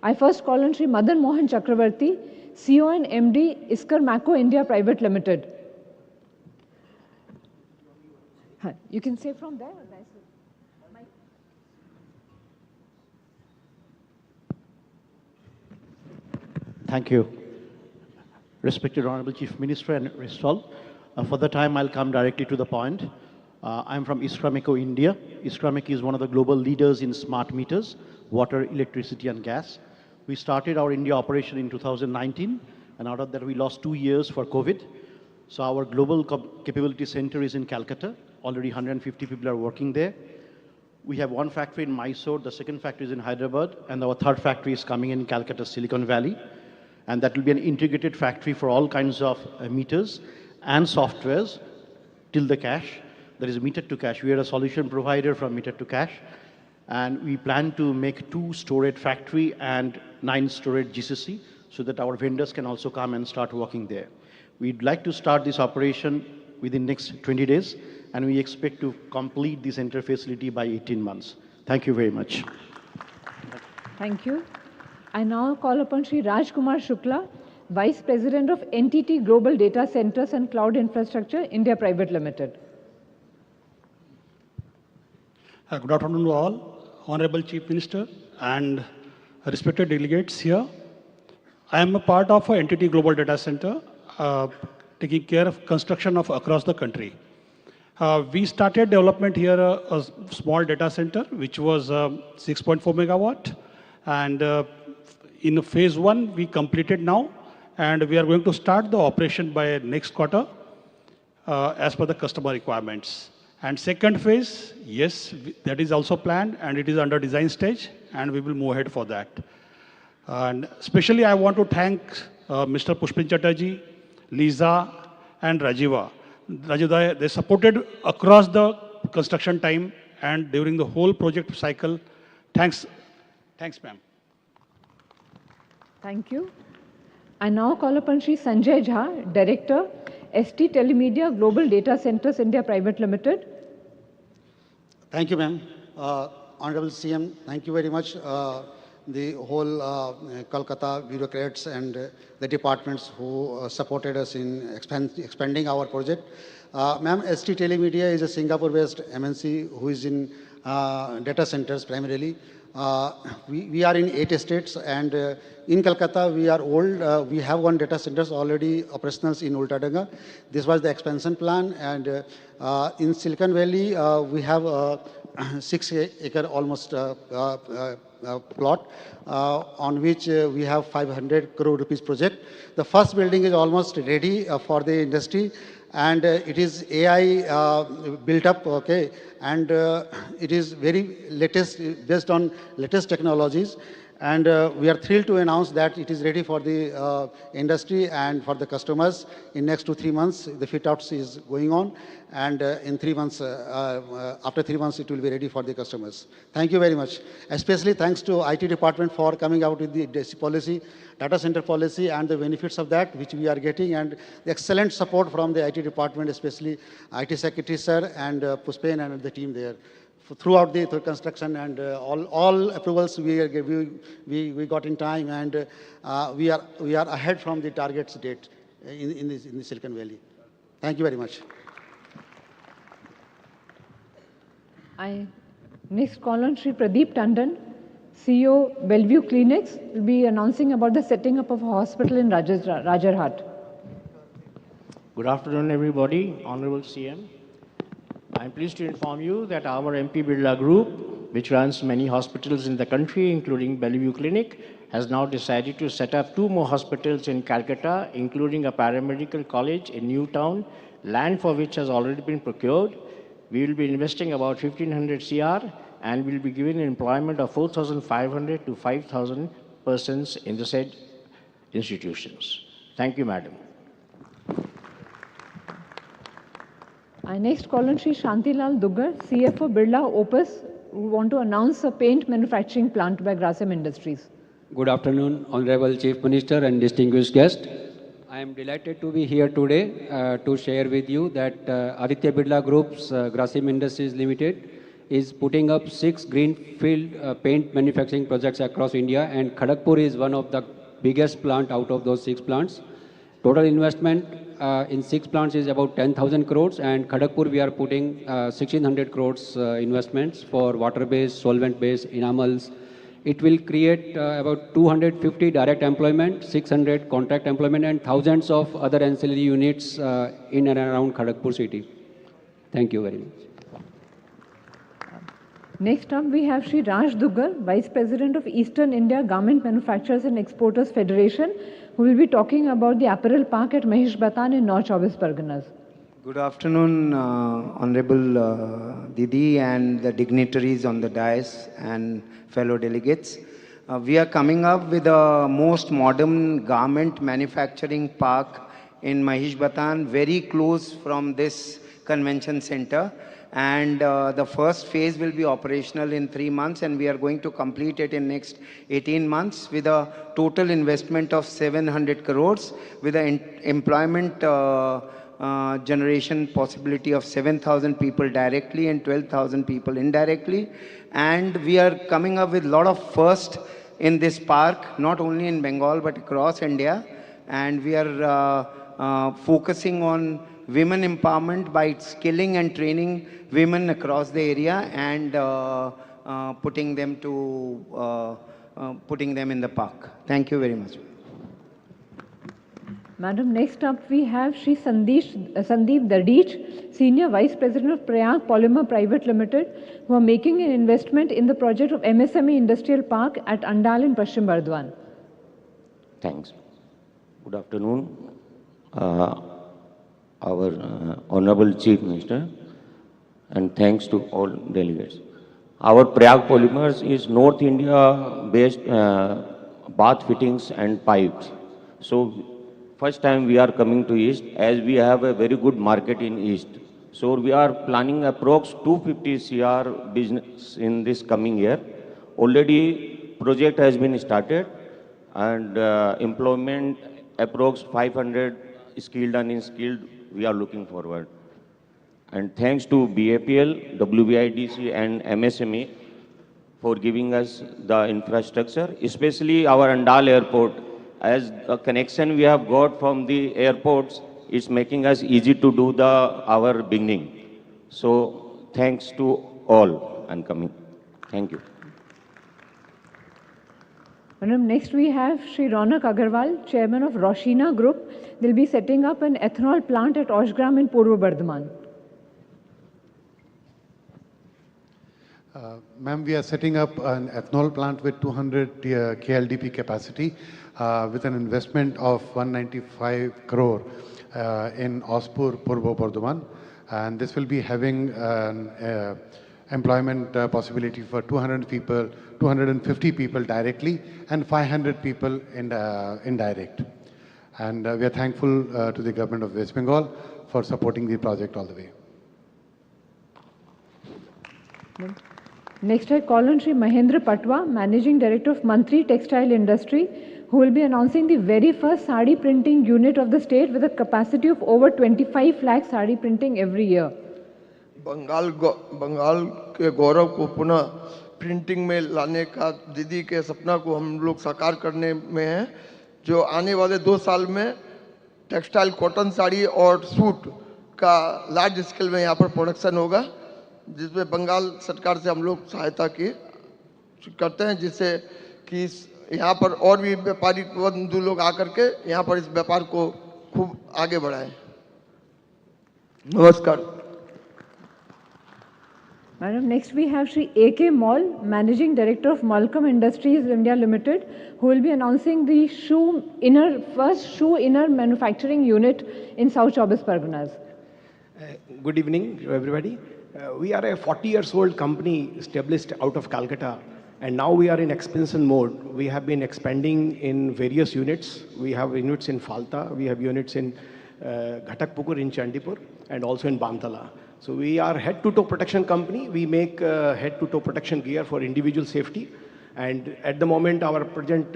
I first call on Shri Madan Mohan Chakravarti, CEO and MD, Iskar Mako India Private Limited. You can say from there. Thank you. Respected Honorable Chief Minister and rest all. For the time, I'll come directly to the point. I'm from Iskrameco, India. Iskrameco is one of the global leaders in smart meters, water, electricity, and gas. We started our India operation in 2019, and out of that, we lost 2 years for COVID. So our global capability center is in Calcutta. Already 150 people are working there. We have one factory in Mysore, the second factory is in Hyderabad, and our third factory is coming in Calcutta, Silicon Valley. And that will be an integrated factory for all kinds of meters and softwares till the cash. That is meter to cash. We are a solution provider from meter to cash. And we plan to make 2 storage factory and 9 storage GCC so that our vendors can also come and start working there. We'd like to start this operation within next 20 days, and we expect to complete this entire facility by 18 months. Thank you very much. Thank you. I now call upon Shri Raj Kumar Shukla, Vice President of NTT Global Data Centers and Cloud Infrastructure, India Private Limited. Good afternoon to all, Honorable Chief Minister and respected delegates here. I am a part of NTT Global Data Center, taking care of construction of across the country. We started development here a small data center, which was 6.4 megawatt. And in phase 1, we completed now. And we are going to start the operation by next quarter as per the customer requirements. And second phase, yes, that is also planned and it is under design stage and we will move ahead for that. And especially I want to thank Mr. Pushpin Chatterjee, Lisa and Rajiva. Rajiva, they supported across the construction time and during the whole project cycle. Thanks, ma'am. Thank you. I now call upon Shri Sanjay Jha, Director, ST Telemedia Global Data Centers India Private Limited. Thank you, ma'am. Honorable CM, thank you very much. The whole Kolkata bureaucrats and the departments who supported us in expanding our project. Ma'am, ST Telemedia is a Singapore-based MNC who is in data centers primarily. We are in 8 states and in Kolkata we are old. We have 1 data centers already operational in Ultadanga. This was the expansion plan, and in Silicon Valley we have 6-acre almost plot on which we have 500 crore rupees project. The first building is almost ready for the industry, and it is AI built up, okay, and it is very latest, based on latest technologies, and we are thrilled to announce that it is ready for the industry and for the customers. In next 2-3 months, the fit-outs is going on, and in 3 months, after 3 months, it will be ready for the customers. Thank you very much. Especially thanks to IT department for coming out with the policy, data center policy, and the benefits of that, which we are getting, and the excellent support from the IT department, especially IT Secretary Sir and Pushpin and the team there. Throughout the construction, and all approvals we got in time, and we are ahead from the targets date in the Silicon Valley. Thank you very much. I next call on Shri Pradeep Tandon, CEO Bellevue Clinics, will be announcing about the setting up of a hospital in Rajarhat. Good afternoon, everybody. Honorable CM. I'm pleased to inform you that our MP Birla Group, which runs many hospitals in the country, including Bellevue Clinic, has now decided to set up 2 more hospitals in Calcutta, including a paramedical college in Newtown, land for which has already been procured. We will be investing about 1,500 CR and will be giving employment of 4,500 to 5,000 persons in the said institutions. Thank you, Madam. I next call on Shri Shantilal Duggar, CFO Birla Opus, who want to announce a paint manufacturing plant by Grasim Industries. Good afternoon, Honorable Chief Minister and distinguished guest. I am delighted to be here today to share with you that Aditya Birla Group's Grasim Industries Limited is putting up 6 greenfield paint manufacturing projects across India, and Kharagpur is one of the biggest plant out of those 6 plants. Total investment in 6 plants is about 10,000 crores, and Kharagpur we are putting 1,600 crores investments for water-based, solvent-based enamels. It will create about 250 direct employment, 600 contract employment, and thousands of other ancillary units in and around Kharagpur city. Thank you very much. Next up, we have Shri Raj Duggar, Vice President of Eastern India Garment Manufacturers and Exporters Federation, who will be talking about the apparel park at Mahesh Batan in North Chaubish Parganas. Good afternoon, Honorable Didi and the dignitaries on the dais and fellow delegates. We are coming up with the most modern garment manufacturing park in Mahesh Batan, very close from this convention center. and the first phase will be operational in 3 months, and we are going to complete it in next 18 months with a total investment of 700 crores with an employment generation possibility of 7,000 people directly and 12,000 people indirectly. And we are coming up with a lot of first in this park, not only in Bengal but across India, and we are focusing on women empowerment by skilling and training women across the area and putting them in the park. Thank you very much. Madam, next up we have Shri Sandeep Dardich, Senior Vice President of Prayag Polymer Private Limited, who are making an investment in the project of MSME Industrial Park at Andal in Paschim Bardwan. Thanks. Good afternoon. Our Honorable Chief Minister, and thanks to all delegates. Our Prayag Polymers is North India based bath fittings and pipes. So first time we are coming to East, as we have a very good market in East. So we are planning approx 250 CR business in this coming year. Already project has been started, and employment approx 500 skilled and unskilled we are looking forward. And thanks to BAPL, WBIDC and MSME for giving us the infrastructure, especially our Andal airport. As the connection we have got from the airports, it's making us easy to do our beginning. So thanks to all and coming. Thank you. Madam, next we have Shri Ronak Agarwal, Chairman of Roshina Group. They'll be setting up an ethanol plant at Oshgram in Purva Bardhaman. Ma'am, we are setting up an ethanol plant with 200 KLDP capacity with an investment of 195 crore in Ospur, Purva Bardhaman. And this will be having an employment possibility for 250 people directly and 500 people indirect. And we are thankful to the government of West Bengal for supporting the project all the way. Next I call on Shri Mahendra Patwa, Managing Director of Mantri Textile Industry, who will be announcing the very first sari printing unit of the state with a capacity of over 25 lakh sari printing every year. Bengal के गौरव को पुनः printing में लाने का दीदी के सपना को हम लोग साकार करने में हैं, जो आने वाले 2 साल में टेक्सटाइल कॉटन साड़ी और सूट का लार्ज स्केल में यहाँ पर प्रोडक्शन होगा, जिसमें बंगाल सरकार से हम लोग सहायता करते हैं, जिससे कि यहाँ पर और भी व्यापारी बंधु लोग आकर के यहाँ पर इस व्यापार को खूब आगे बढ़ाएं। नमस्कार। Madam, next we have Shri A.K. Mall, Managing Director of Malcolm Industries India Limited, who will be announcing the first shoe inner manufacturing unit in South Chobis Parganas. Good evening to everybody. We are a 40 years old company established out of Kolkata, and now we are in expansion mode. We have been expanding in various units. We have units in Falta, we have units in Ghatakpukur in Chandipur, and also in Bamtala. So we are head-to-toe protection company. We make head-to-toe protection gear for individual safety. And at the moment, our present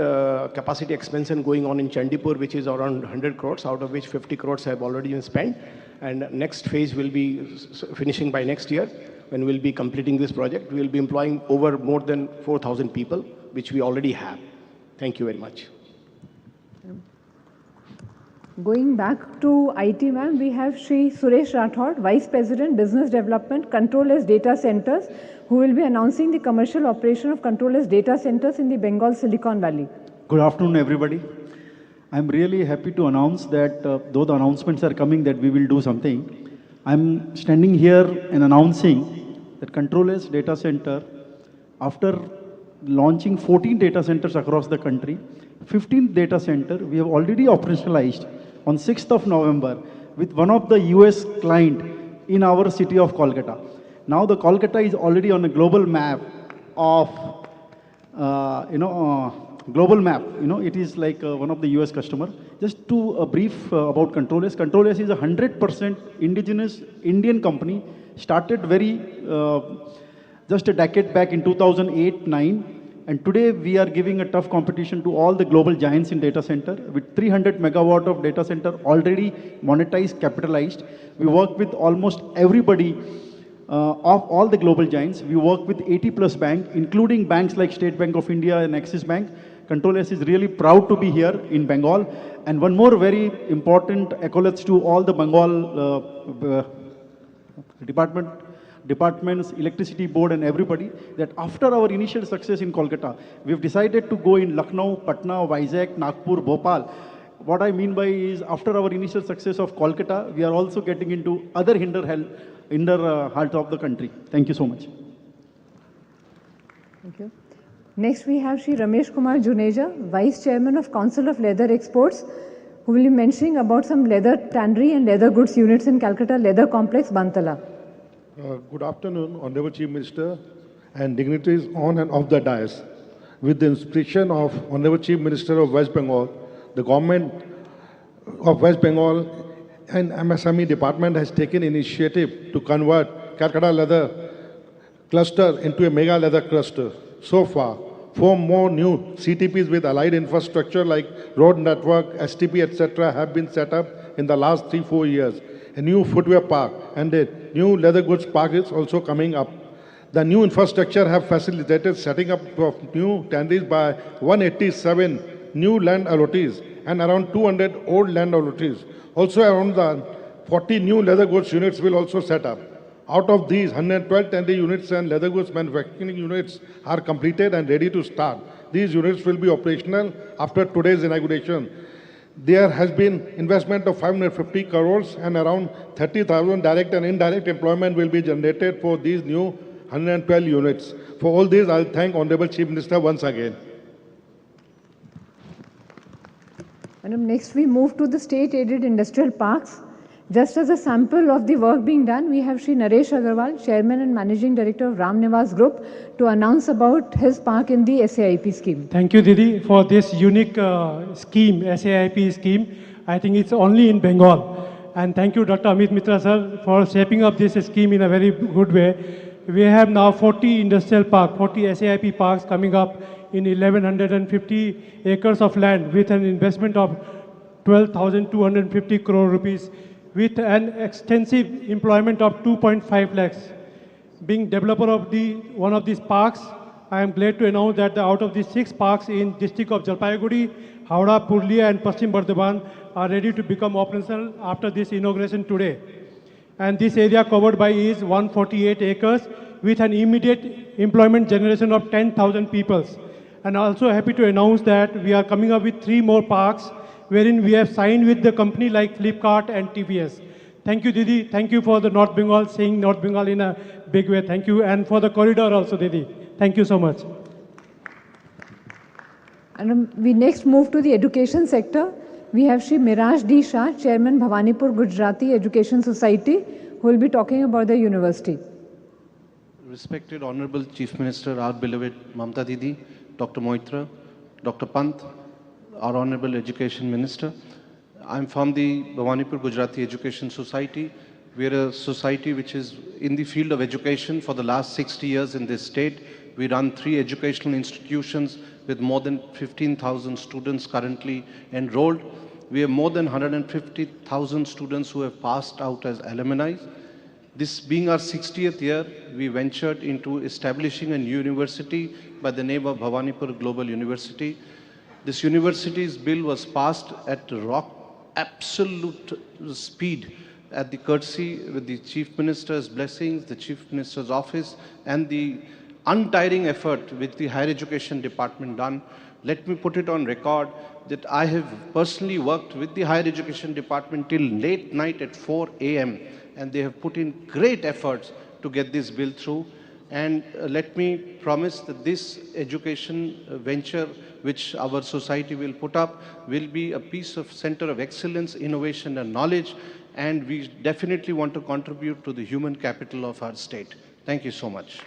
capacity expansion going on in Chandipur, which is around 100 crores, out of which 50 crores have already been spent. And next phase will be finishing by next year, when we'll be completing this project. We'll be employing over more than 4,000 people, which we already have. Thank you very much. Going back to IT, ma'am, we have Shri Suresh Rathod, Vice President, Business Development, Controllers Data Centers, who will be announcing the commercial operation of Controllers Data Centers in the Bengal Silicon Valley. Good afternoon, everybody. I'm really happy to announce that though the announcements are coming that we will do something, I'm standing here and announcing that Controllers Data Center, after launching 14 data centers across the country, 15th data center we have already operationalized on 6th of November with one of the US client in our city of Kolkata. Now the Kolkata is already on a global map of, global map, it is like one of the US customer. Just to brief about Controllers. Controllers is a 100% indigenous Indian company started just a decade back in 2008-9. And today we are giving a tough competition to all the global giants in data center with 300 megawatt of data center already monetized, capitalized. We work with almost everybody of all the global giants. We work with 80 plus banks, including banks like State Bank of India and Axis Bank. Control S is really proud to be here in Bengal. And one more very important accolades to all the Bengal departments, electricity board and everybody, that after our initial success in Kolkata, we've decided to go in Lucknow, Patna, Vizag, Nagpur, Bhopal. What I mean by is after our initial success of Kolkata, we are also getting into other hinder heart of the country. Thank you so much. Thank you. Next we have Shri Ramesh Kumar Juneja, Vice Chairman of Council of Leather Exports, who will be mentioning about some leather tannery and leather goods units in Calcutta Leather Complex, Bantala. Good afternoon, Honorable Chief Minister and dignitaries on and off the dais. With the inspiration of Honorable Chief Minister of West Bengal, the government of West Bengal and MSME department has taken initiative to convert Calcutta leather cluster into a mega leather cluster. So far, 4 more new CTPs with allied infrastructure like road network, STP, etc. have been set up in the last 3-4 years. A new footwear park and a new leather goods park is also coming up. The new infrastructure have facilitated setting up of new tanneries by 187 new land allottees and around 200 old land allottees. Also around the 40 new leather goods units will also set up. Out of these, 112 tannery units and leather goods manufacturing units are completed and ready to start. These units will be operational after today's inauguration. There has been investment of 550 crores and around 30,000 direct and indirect employment will be generated for these new 112 units. For all this, I'll thank Honorable Chief Minister once again. Madam, next we move to the state-aided industrial parks. Just as a sample of the work being done, we have Shri Naresh Agarwal, Chairman and Managing Director of Ram Nivas Group, to announce about his park in the SAIP scheme. Thank you, Didi, for this unique scheme, SAIP scheme. I think it's only in Bengal. And thank you, Dr. Amit Mitra, sir, for shaping up this scheme in a very good way. We have now 40 industrial parks, 40 SAIP parks coming up in 1,150 acres of land with an investment of 12,250 crore rupees, with an extensive employment of 2.5 lakhs. Being developer of one of these parks, I am glad to announce that out of the 6 parks in district of Jalpaiguri, Howrah, Purlia and Paschim Bardhaman are ready to become operational after this inauguration today. And this area covered by is 148 acres with an immediate employment generation of 10,000 people. And also happy to announce that we are coming up with 3 more parks wherein we have signed with the company like Flipkart and TVS. Thank you, Didi. Thank you for the North Bengal, seeing North Bengal in a big way. Thank you. And for the corridor also, Didi. Thank you so much. And we next move to the education sector. We have Shri Miraj D. Shah, Chairman Bhawanipur Gujarati Education Society, who will be talking about the university. Respected Honorable Chief Minister, our beloved Mamta Didi, Dr. Moitra, Dr. Pant, our Honorable Education Minister. I'm from the Bhawanipur Gujarati Education Society. We're a society which is in the field of education for the last 60 years in this state. We run 3 educational institutions with more than 15,000 students currently enrolled. We have more than 150,000 students who have passed out as alumni. This being our 60th year, we ventured into establishing a new university by the name of Bhawanipur Global University. This university's bill was passed at absolute speed at the courtesy with the Chief Minister's blessings, the Chief Minister's office, and the untiring effort which the Higher Education Department done. Let me put it on record that I have personally worked with the Higher Education Department till late night at 4 a.m. and they have put in great efforts to get this bill through. And let me promise that this education venture which our society will put up will be a piece of center of excellence, innovation and knowledge, and we definitely want to contribute to the human capital of our state. Thank you so much.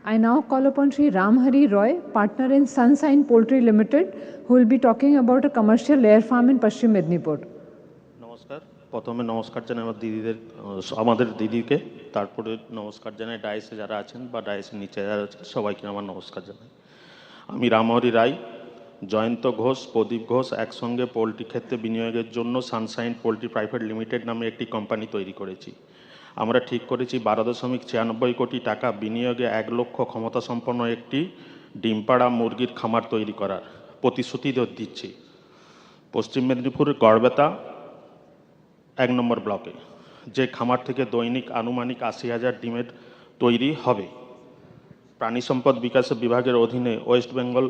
I now call upon Shri Ramhari Roy, partner in Sunshine Poultry Limited, who will be talking about a commercial layer farm in Paschim Mednipur. Namaskar. প্রথমে নমস্কার জানাই আমাদের দিদিকে, তারপরে নমস্কার জানাই ডায়েসে যারা আছেন বা ডায়েসের নিচে যারা আছেন সবাইকে আমার নমস্কার জানাই। আমি রামহরি রায়, জয়ন্ত ঘোষ, প্রদীপ ঘোষ একসঙ্গে পোলট্রি ক্ষেত্রে বিনিয়োগের জন্য সানশাইন পোলট্রি প্রাইভেট লিমিটেড নামে একটি কোম্পানি তৈরি করেছি। আমরা ঠিক করেছি 12.96 কোটি টাকা বিনিয়োগে 1 লক্ষ ক্ষমতা সম্পন্ন একটি ডিমপাড়া মুরগির খামার তৈরি করার প্রতিশ্রুতি দিচ্ছি। পশ্চিম মেদিনীপুরের গড়বেতা 1 নম্বর ব্লকে, যে খামার থেকে দৈনিক আনুমানিক 80,000 ডিমের তৈরি হবে। প্রাণী সম্পদ বিকাশ বিভাগের অধীনে ওয়েস্ট বেঙ্গল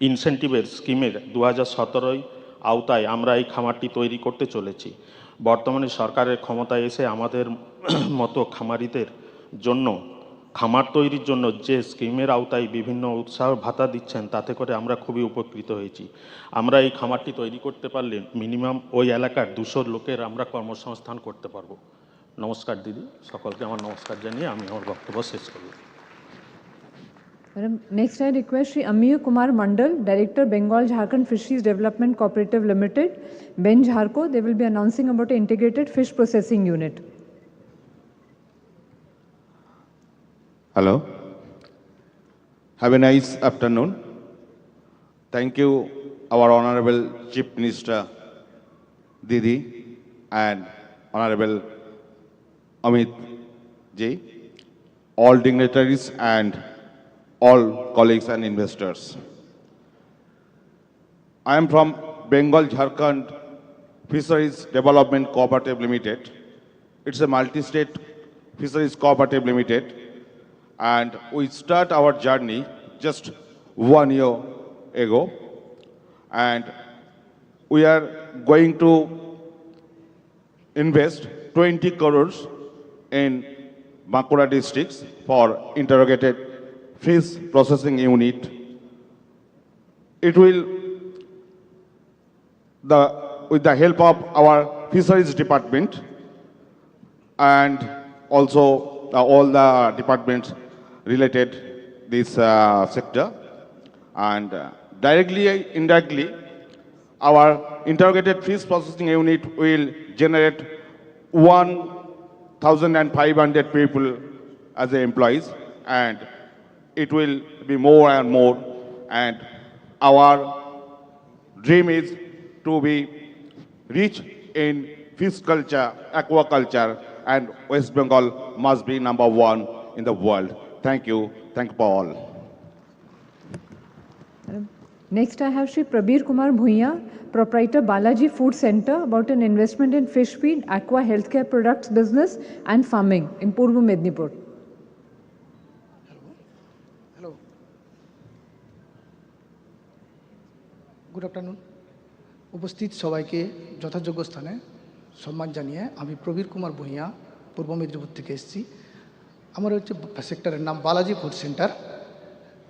ইনসেন্টিভের স্কিমের 2017 আওতায় আমরা এই খামারটি তৈরি করতে চলেছি। বর্তমানে সরকারের ক্ষমতায় এসে আমাদের মতো খামারিদের জন্য খামার তৈরির জন্য যে স্কিমের আওতায় বিভিন্ন উৎসাহ ভাতা দিচ্ছেন, তাতে করে আমরা খুবই উপকৃত হয়েছি। আমরা এই খামারটি তৈরি করতে পারলে মিনিমাম ওই এলাকার 200 লোকের আমরা কর্মসংস্থান করতে পারবো। নমস্কার দিদি, সকলকে আমার নমস্কার জানিয়ে আমি আমার বক্তব্য শেষ করব। Madam, next I request Shri Amiya Kumar Mandal, Director, Bengal Jharkhand Fisheries Development Cooperative Limited, Ben Jharko. They will be announcing about an integrated fish processing unit. Hello. Have a nice afternoon. Thank you, our Honorable Chief Minister Didi and Honorable Amit Ji, all dignitaries and all colleagues and investors. I am from Bengal Jharkhand Fisheries Development Cooperative Limited. It's a multi-state fisheries cooperative limited, and we start our journey just 1 year ago, and we are going to invest 20 crores in Bankura districts for integrated fish processing unit. It will, with the help of our fisheries department and also all the departments related this sector, and directly, indirectly, our integrated fish processing unit will generate 1,500 people as the employees, and it will be more and more, and our dream is to be rich in fish culture, aquaculture, and West Bengal must be #1 in the world. Thank you for all. Next I have Shri Prabir Kumar Bhuiya, Proprietor Balaji Food Center, about an investment in fish feed, aqua healthcare products business and farming in Purva Mednipur. Good afternoon. উপস্থিত সবাইকে যথাযোগ্য স্থানে সম্মান জানিয়ে আমি প্রবীর কুমার ভূঁইয়া পূর্ব মেদিনীপুর থেকে এসেছি। আমার হচ্ছে সেক্টরের নাম বালাজি ফুড সেন্টার।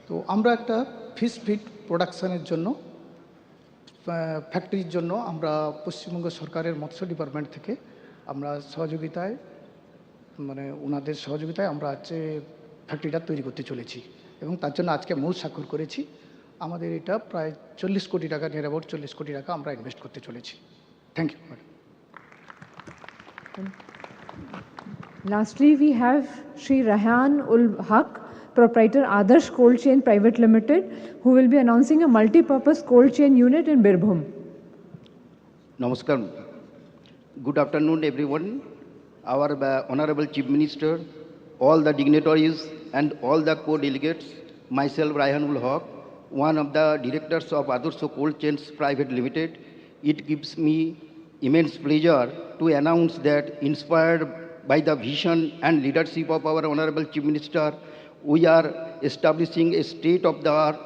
তো আমরা একটা ফিশ ফিড প্রোডাকশানের জন্য ফ্যাক্টরির জন্য আমরা পশ্চিমবঙ্গ সরকারের মৎস্য ডিপার্টমেন্ট থেকে আমরা সহযোগিতায় ওনাদের সহযোগিতায় আমরা হচ্ছে ফ্যাক্টরিটা তৈরি করতে চলেছি, এবং তার জন্য আজকে মূল স্বাক্ষর করেছি। আমাদের এটা প্রায় 40 কোটি টাকা, নিয়ার অ্যাবাউট 40 কোটি টাকা আমরা ইনভেস্ট করতে চলেছি। Thank you madam. Lastly, we have Shri Rahan ul Haq, Proprietor Adarsh Cold Chain Private Limited, who will be announcing a multi-purpose cold chain unit in Birbhum. Namaskar. Good afternoon, everyone. Our Honorable Chief Minister, all the dignitaries and all the co-delegates, myself Rahan ul Haq, one of the directors of Adarsh Cold Chains Private Limited. It gives me immense pleasure to announce that, inspired by the vision and leadership of our Honorable Chief Minister, we are establishing a state-of-the-art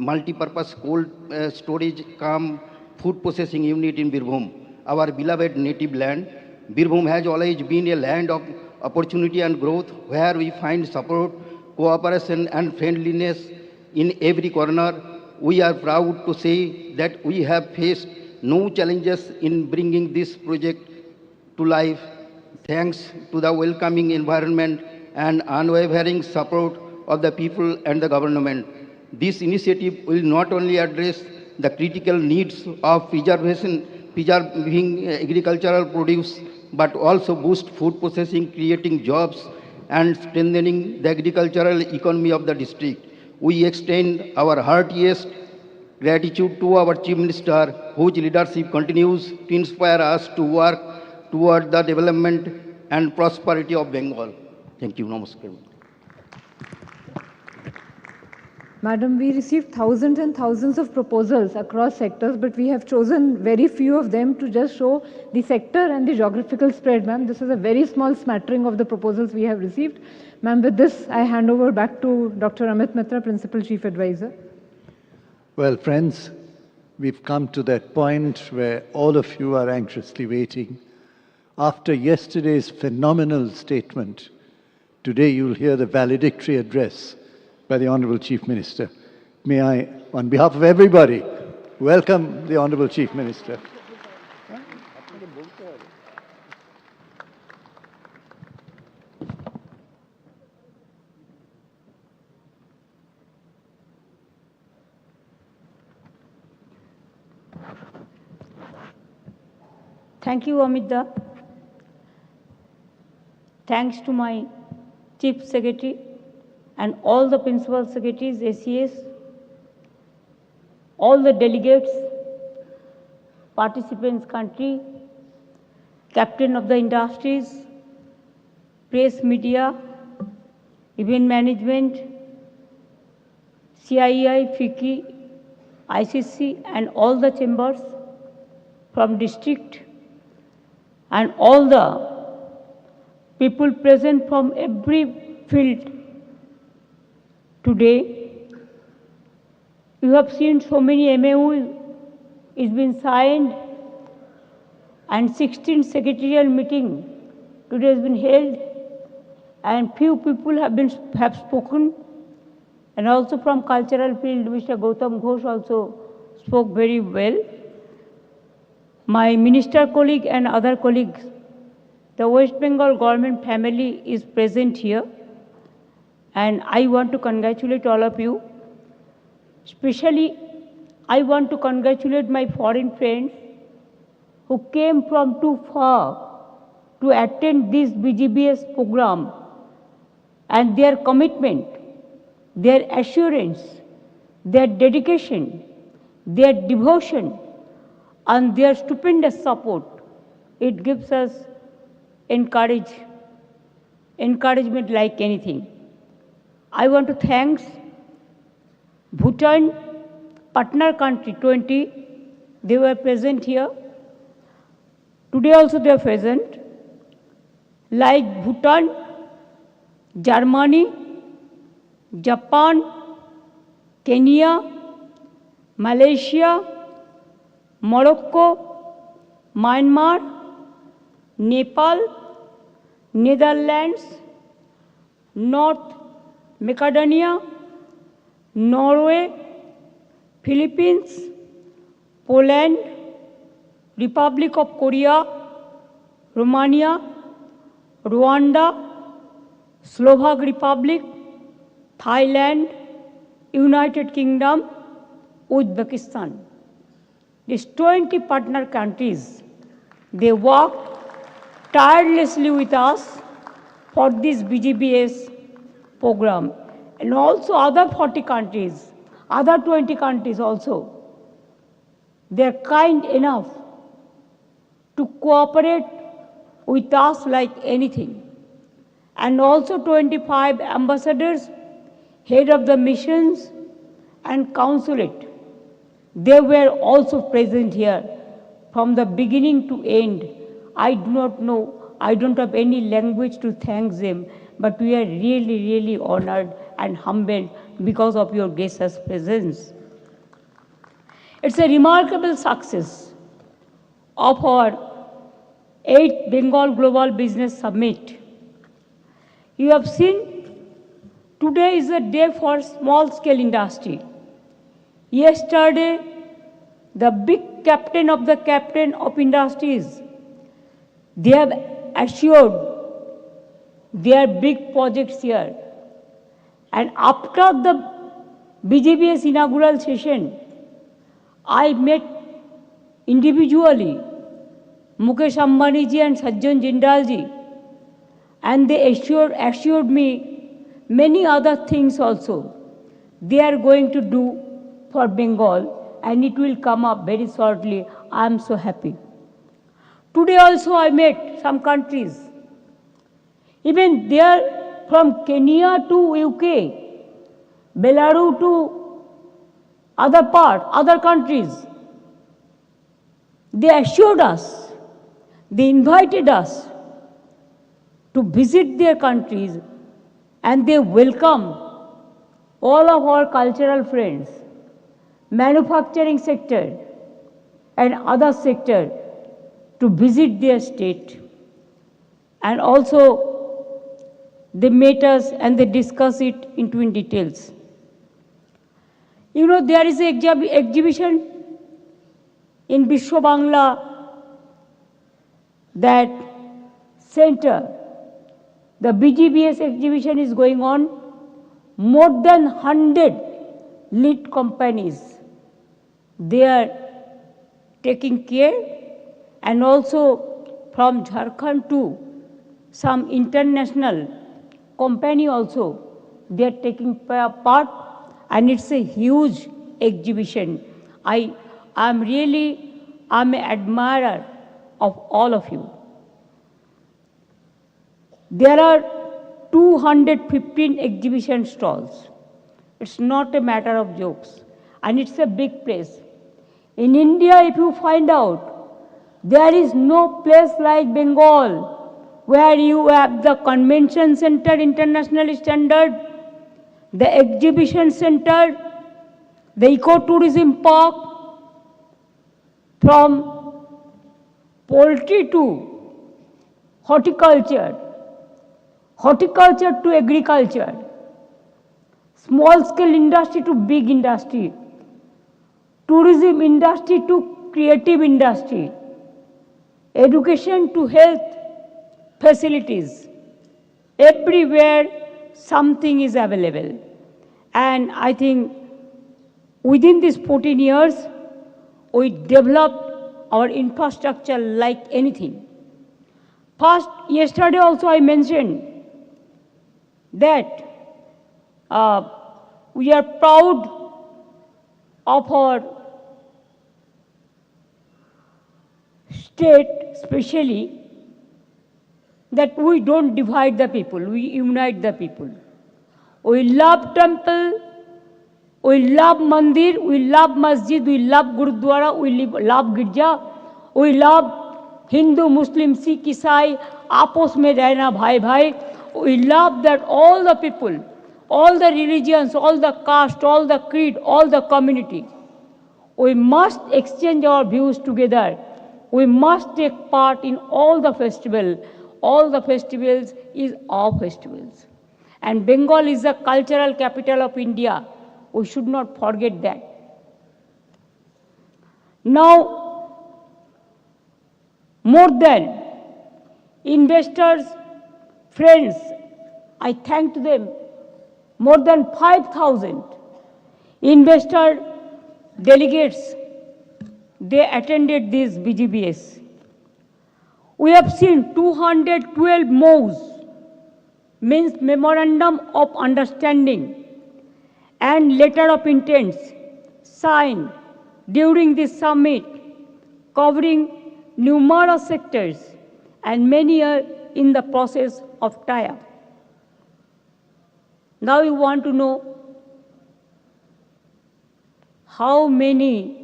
multi-purpose cold storage cum food processing unit in Birbhum, our beloved native land. Birbhum has always been a land of opportunity and growth, where we find support, cooperation and friendliness in every corner. We are proud to say that we have faced no challenges in bringing this project to life, thanks to the welcoming environment and unwavering support of the people and the government. This initiative will not only address the critical needs of preservation preserving agricultural produce, but also boost food processing, creating jobs, and strengthening the agricultural economy of the district. We extend our heartiest gratitude to our Chief Minister, whose leadership continues to inspire us to work toward the development and prosperity of Bengal. Thank you. Namaskar. Madam, we received thousands and thousands of proposals across sectors, but we have chosen very few of them to just show the sector and the geographical spread, ma'am. This is a very small smattering of the proposals we have received. Ma'am, with this, I hand over back to Dr. Amit Mitra, Principal Chief Advisor. Well, friends, we've come to that point where all of you are anxiously waiting. After yesterday's phenomenal statement, today you'll hear the valedictory address by the Honorable Chief Minister. May I, on behalf of everybody, welcome the Honorable Chief Minister. Thank you, Amita. Thanks to my Chief Secretary and all the Principal Secretaries, ACS, all the delegates, participants country, captain of the industries, press media, event management, CII, FICCI, ICC, and all the chambers from district, and all the people present from every field today. You have seen so many MoUs is been signed, and 16 secretarial meeting today has been held, and few people have spoken, and also from cultural field, Mr. Gautam Ghosh also spoke very well. My minister colleague and other colleagues, the West Bengal government family is present here, and I want to congratulate all of you. Especially, I want to congratulate my foreign friends who came from too far to attend this Bgbs program, and their commitment, their assurance, their dedication, their devotion, and their stupendous support, it gives us encouragement like anything. I want to thank Bhutan, partner country 20, they were present here. Today also they are present. Like Bhutan, Germany, Japan, Kenya, Malaysia, Morocco, Myanmar, Nepal, Netherlands, North Macedonia, Norway, Philippines, Poland, Republic of Korea, Romania, Rwanda, Slovak Republic, Thailand, United Kingdom, Uzbekistan. These 20 partner countries, they worked tirelessly with us for this BGBS program. And also other 40 countries, other 20 countries also, they're kind enough to cooperate with us like anything. And also 25 ambassadors, head of the missions and consulate, they were also present here from the beginning to end. I do not know, I don't have any language to thank them, but we are really, really honored and humbled because of your gracious presence. It's a remarkable success of our 8th Bengal Global Business Summit. You have seen, today is a day for small-scale industry. Yesterday, the big captain of industries, they have assured their big projects here. And after the BGBS inaugural session, I met individually, Mukesh Ambani ji and Sajjan Jindal ji, and they assured me many other things also. They are going to do for Bengal, and it will come up very shortly. I am so happy. Today also I met some countries. Even there, from Kenya to UK, Belarus to other countries, they assured us, they invited us to visit their countries, and they welcome all of our cultural friends, manufacturing sector and other sector to visit their state. And also they met us and they discuss it in details. You know, there is an exhibition in Vishwa Bangla, that center, the Bgbs exhibition is going on. More than 100 lead companies, they are taking care, and also from Jharkhand to some international company also, they are taking part, and it's a huge exhibition. I'm an admirer of all of you. There are 215 exhibition stalls. It's not a matter of jokes, and it's a big place. In India, if you find out, there is no place like Bengal, where you have the convention center, international standard, the exhibition center, the ecotourism park, from poultry to horticulture, horticulture to agriculture, small scale industry to big industry, tourism industry to creative industry, education to health facilities. Everywhere something is available. And I think within these 14 years, we developed our infrastructure like anything. First, yesterday also I mentioned that we are proud of our state, especially that we don't divide the people, we unite the people. We love temple, we love mandir, we love masjid, we love gurudwara, we love girja, we love Hindu, Muslim, Sikh, Isai, आपस में रहना भाई भाई. We love that all the people, all the religions, all the caste, all the creed, all the community, we must exchange our views together. We must take part in all the festivals. All the festivals is our festivals. And Bengal is the cultural capital of India. We should not forget that. Now, more than investors, friends, I thank them, more than 5,000 investor delegates, they attended this Bgbs. We have seen 212 MoUs, means Memorandum of Understanding and Letter of Intents, signed during this summit, covering numerous sectors, and many are in the process of tie-up. Now you want to know how many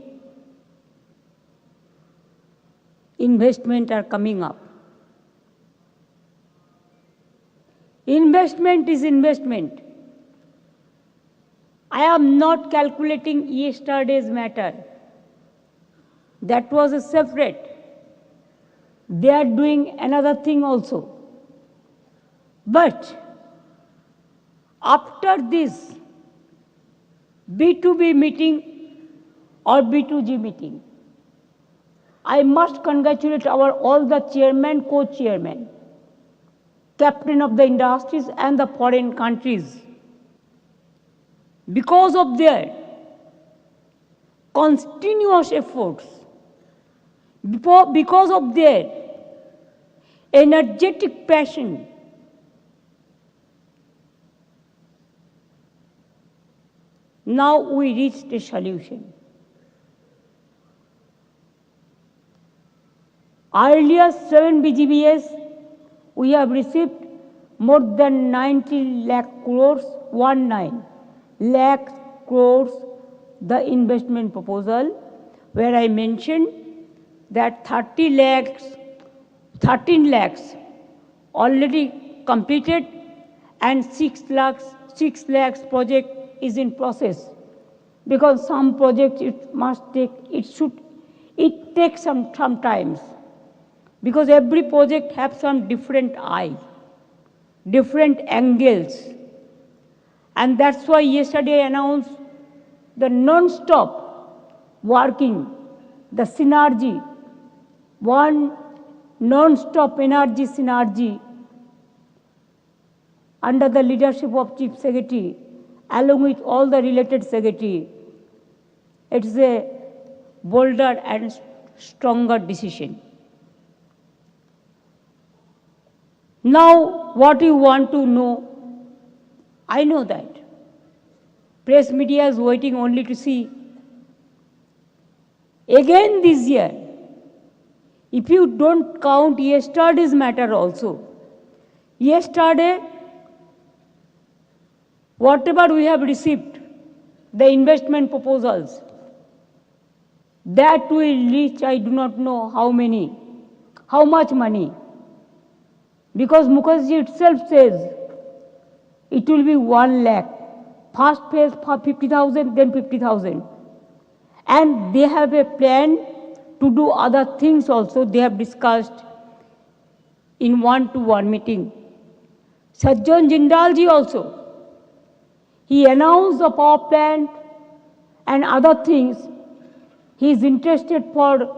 investment are coming up. Investment is investment. I am not calculating yesterday's matter. That was a separate. They are doing another thing also. But after this B2B meeting or B2G meeting, I must congratulate all the chairman, co-chairman, captain of the industries and the foreign countries. Because of their continuous efforts, Because of their energetic passion, now we reached a solution. Earlier 7 Bgbs, we have received more than 90 lakh crores, 19 lakh crores, the investment proposal, where I mentioned that 13 lakhs already completed and 6 lakhs project is in process. Because some projects it takes some times. Because every project has some different eye, different angles. And that's why yesterday I announced the non-stop working, the synergy, one non-stop energy synergy under the leadership of Chief Secretary, along with all the related secretary. It's a bolder and stronger decision. Now, what you want to know, I know that. Press media is waiting only to see. Again this year, if you don't count yesterday's matter also, yesterday, whatever we have received, the investment proposals, that will reach, I do not know how much money. Because Mukherjee itself says it will be 1 lakh. First phase for 50,000, then 50,000. And they have a plan to do other things also. They have discussed in one-to-one meeting. Sajjan Jindalji also, he announced the power plant and other things. He is interested for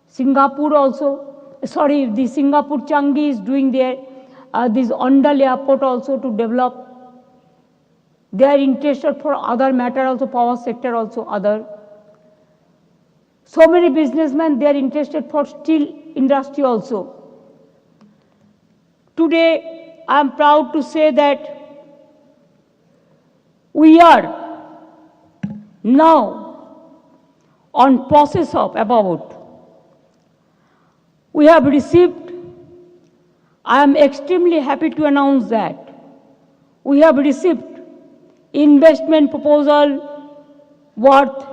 Singapore also. Sorry, the Singapore Changi is doing their, this Ondal airport also to develop. They are interested for other matter also, power sector also, other. So many businessmen, they are interested for steel industry also. Today, I am proud to say that we are now on process of about, we have received, I am extremely happy to announce that we have received investment proposal worth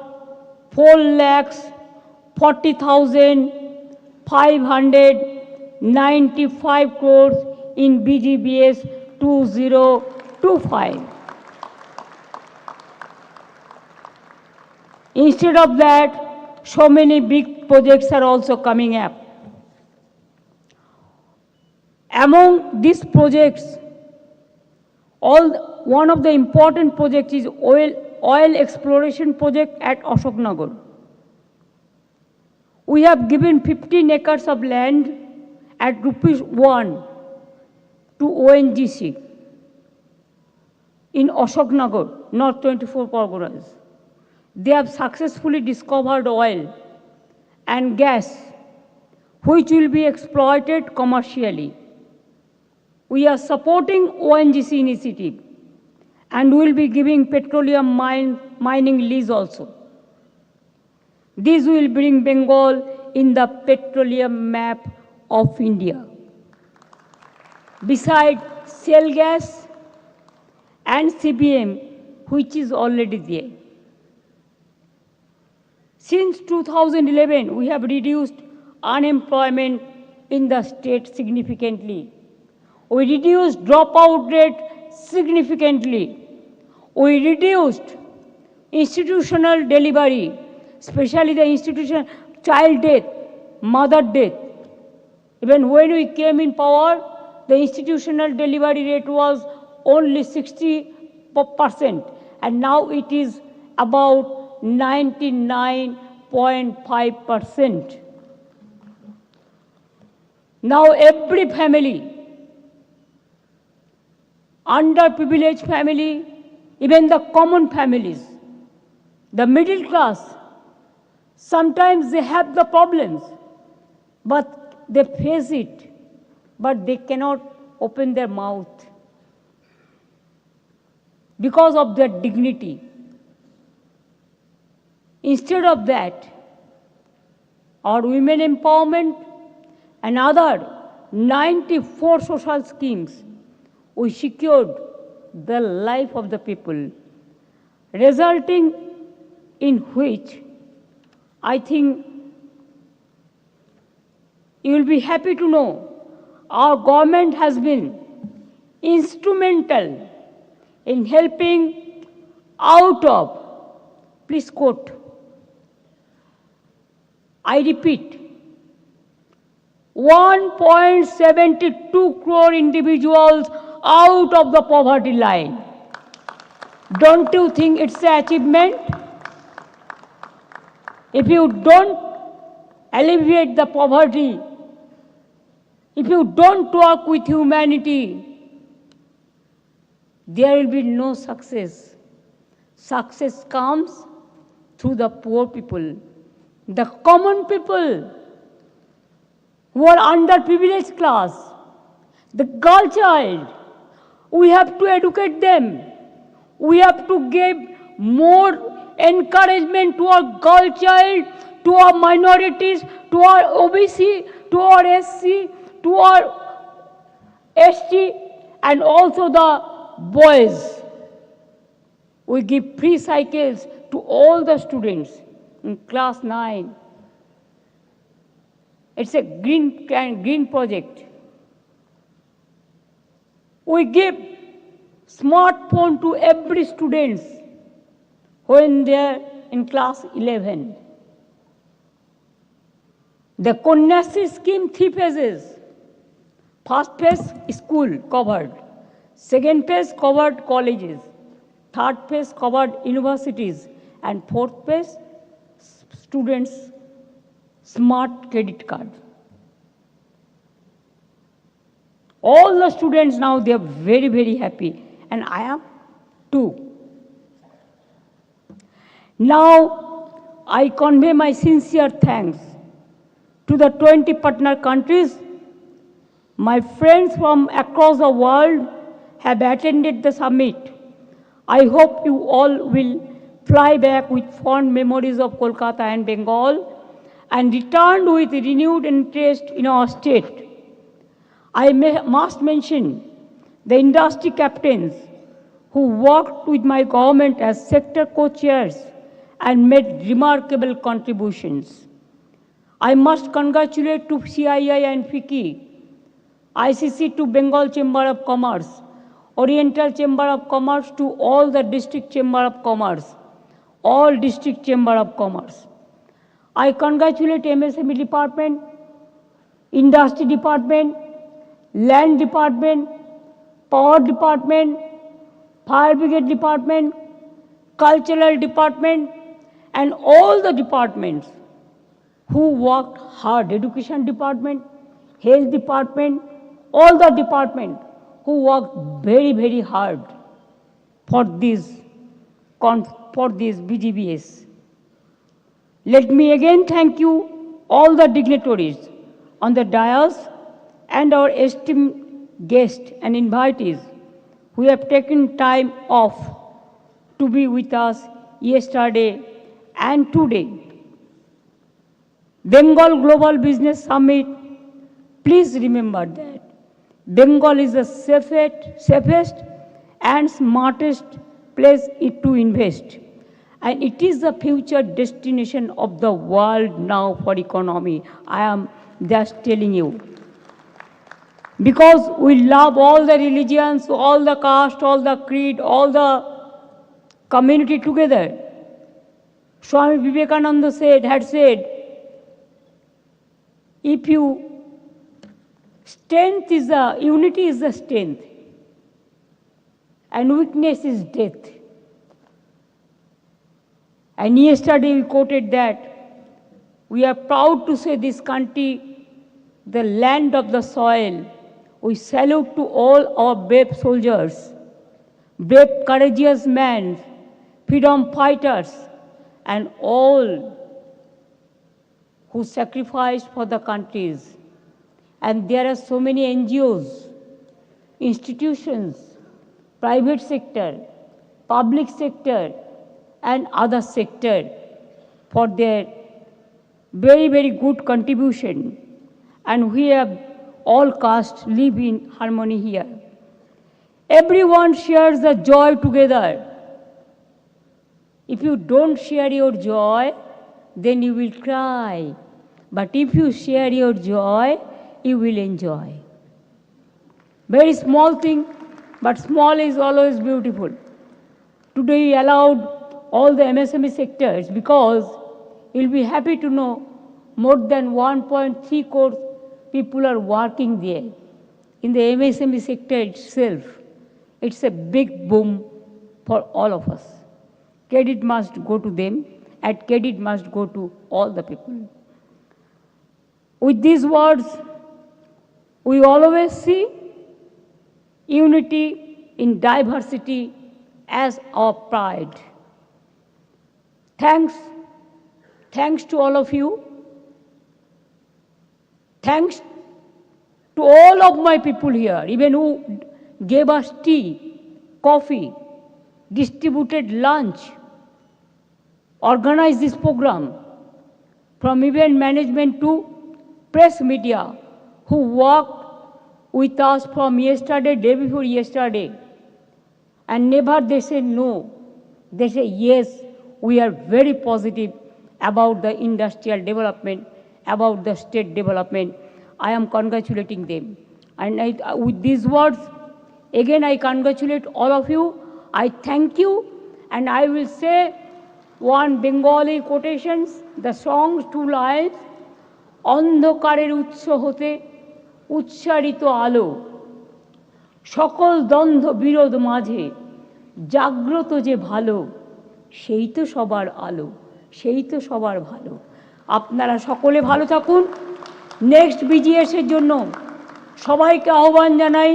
4,40,595 crores in Bgbs 2025. Instead of that, so many big projects are also coming up. Among these projects, one of the important projects is oil exploration project at Ashoknagar. We have given 15 acres of land at ₹1 to ONGC in Ashoknagar, North 24 Parganas. They have successfully discovered oil and gas, which will be exploited commercially. We are supporting ONGC initiative and will be giving petroleum mining lease also. This will bring Bengal in the petroleum map of India. Besides shale gas and CBM, which is already there. Since 2011, we have reduced unemployment in the state significantly. We reduced dropout rate significantly. We reduced institutional delivery, especially the institutional child death, mother death. Even when we came in power, the institutional delivery rate was only 60%, and now it is about 99.5%. Now every family, underprivileged family, even the common families, the middle class, Sometimes they have the problems, but they face it, but they cannot open their mouth because of their dignity. Instead of that, our women empowerment and other 94 social schemes, we secured the life of the people, resulting in which I think you will be happy to know our government has been instrumental in helping out of, please quote, I repeat, 1.72 crore individuals out of the poverty line. Don't you think it's an achievement? If you don't alleviate the poverty, if you don't work with humanity, there will be no success. Success comes through the poor people, the common people who are underprivileged class, the girl child. We have to educate them. We have to give more encouragement to our girl child, to our minorities, to our OBC, to our SC, to our ST, and also the boys. We give free cycles to all the students in class 9. It's a green project. We give smartphone to every student when they are in class 11. The Konyasri scheme, 3 phases. First phase, school covered. Second phase covered colleges. Third phase covered universities. And fourth phase, students' smart credit card. All the students now, they are very, very happy. And I am too. Now, I convey my sincere thanks to the 20 partner countries. My friends from across the world have attended the summit. I hope you all will fly back with fond memories of Kolkata and Bengal and return with renewed interest in our state. I must mention the industry captains who worked with my government as sector co-chairs and made remarkable contributions. I must congratulate to CII and FICCI, ICC to Bengal Chamber of Commerce, Oriental Chamber of Commerce to all the district Chamber of Commerce, all district Chamber of Commerce. I congratulate MSME department, industry department, land department, power department, fire brigade department, cultural department, and all the departments who worked hard, education department, health department, all the departments who worked very, very hard for these Bgbs. Let me again thank you, all the dignitaries on the dais and our esteemed guests and invitees who have taken time off to be with us yesterday and today. Bengal Global Business Summit, please remember that Bengal is the safest and smartest place to invest. And it is the future destination of the world now for economy. I am just telling you. Because we love all the religions, all the caste, all the creed, all the community together. Swami Vivekananda had said, if you, unity is the strength, and weakness is death. And yesterday we quoted that we are proud to say this country, the land of the soil. We salute to all our brave soldiers, brave courageous men, freedom fighters, and all who sacrificed for the countries. And there are so many NGOs, institutions, private sector, public sector, and other sector for their very, very good contribution. And we have all castes live in harmony here. Everyone shares the joy together. If you don't share your joy, then you will cry. But if you share your joy, you will enjoy. Very small thing, but small is always beautiful. Today we allowed all the MSME sectors because you'll be happy to know more than 1.3 crore people are working there. In the MSME sector itself, it's a big boom for all of us. Credit must go to them, and credit must go to all the people. With these words, we always see unity in diversity as our pride. Thanks to all of you. Thanks to all of my people here, even who gave us tea, coffee, distributed lunch, organized this program, from event management to press media, who worked with us from yesterday, day before yesterday, and never they say no. They say yes, we are very positive about the industrial development, about the state development. I am congratulating them. And with these words, again I congratulate all of you. I thank you, and I will say one Bengali quotations, the song's 2 lines, অন্ধকারের উৎস হতে উচ্চারিত আলো, সকল দ্বন্দ্ব বিরোধ মাঝে জাগ্রত যে ভালো, সেই তো সবার আলো, সেই তো সবার ভালো। আপনারা সকলে ভালো থাকুন। নেক্সট BGS এর জন্য সবাইকে আহ্বান জানাই,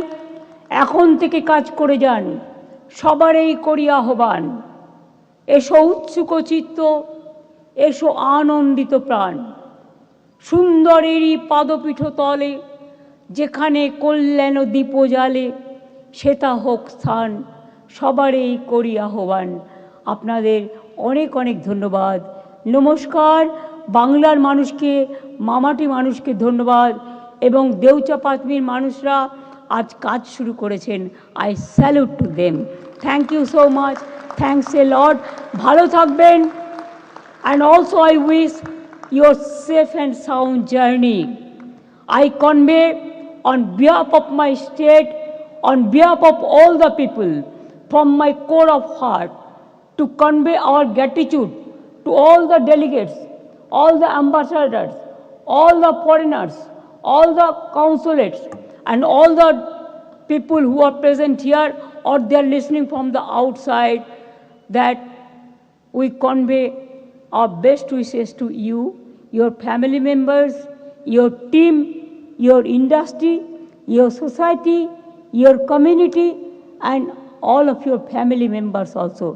এখন থেকে কাজ করে যান, সবারই করি আহ্বান। এসো উৎসুক চিত্ত, এসো আনন্দিত প্রাণ, সুন্দরেরই পাদপীঠ তলে, যেখানে কল্যাণ দীপ জ্বালে, সেটা হোক স্থান, সবারই করি আহ্বান। আপনাদের অনেক অনেক ধন্যবাদ। নমস্কার। বাংলার মানুষকে, মামাটি মানুষকে ধন্যবাদ, এবং দেউচা পাঁচমির মানুষরা আজ কাজ শুরু করেছেন। I salute to them. Thank you so much. Thanks a lot. ভালো থাকবেন। And also I wish your safe and sound journey. I convey on behalf of my state, on behalf of all the people, from my core of heart, to convey our gratitude to all the delegates, all the ambassadors, all the foreigners, all the consulates, and all the people who are present here or they are listening from the outside, that we convey our best wishes to you, your family members, your team, your industry, your society, your community, and all of your family members also.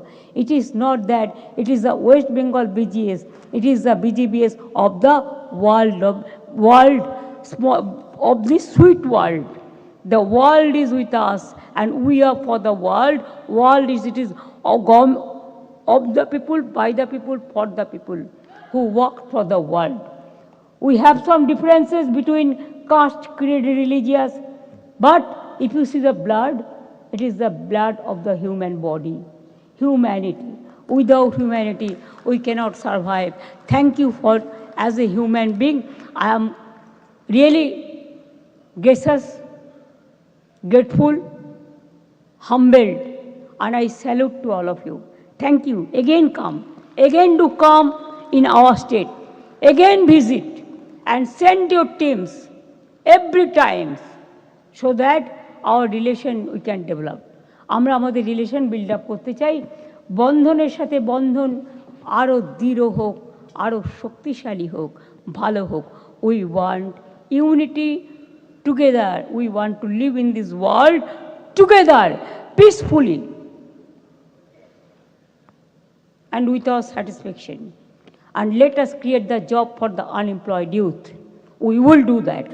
It is not that it is the West Bengal BGS, it is the BGBS of the world, of this sweet world. The world is with us, and we are for the world. World is, it is of the people, by the people, for the people who work for the world. We have some differences between caste, creed, religious, but if you see the blood, it is the blood of the human body, humanity. Without humanity, we cannot survive. Thank you for, as a human being, I am really gracious, grateful, humbled, and I salute to all of you. Thank you. Again come. Again do come in our state. Again visit and send your teams every time so that our relation we can develop. আমরা আমাদের relation build up করতে চাই। বন্ধনের সাথে বন্ধন আরও দৃঢ় হোক, আরও শক্তিশালী হোক, ভালো হোক। We want unity together. We want to live in this world together, peacefully, and with our satisfaction. and let us create the job for the unemployed youth. We will do that.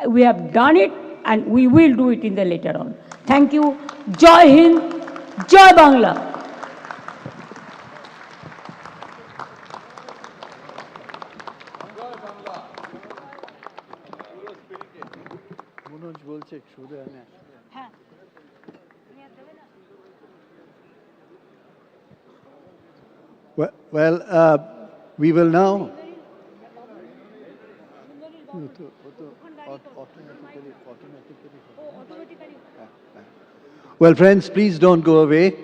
We have done it and we will do it in the later on. Thank you. Jai Hind, Jai Bangla. We will now. Well, friends, please don't go away.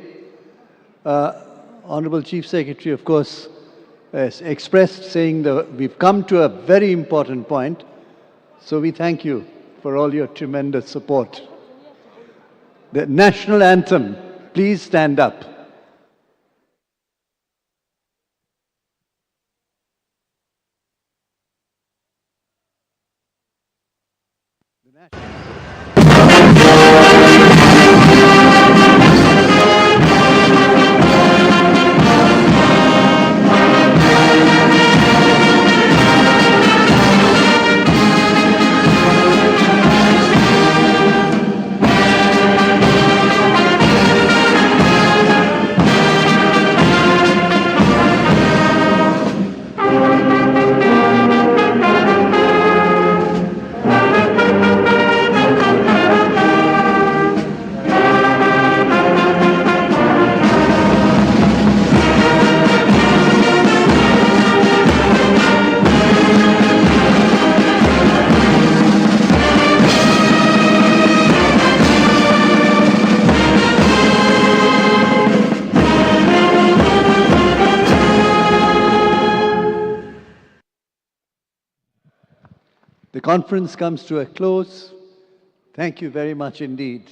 Honorable Chief Secretary, of course, has expressed saying that we've come to a very important point. So we thank you for all your tremendous support. The national anthem, please stand up. The conference comes to a close. Thank you very much indeed.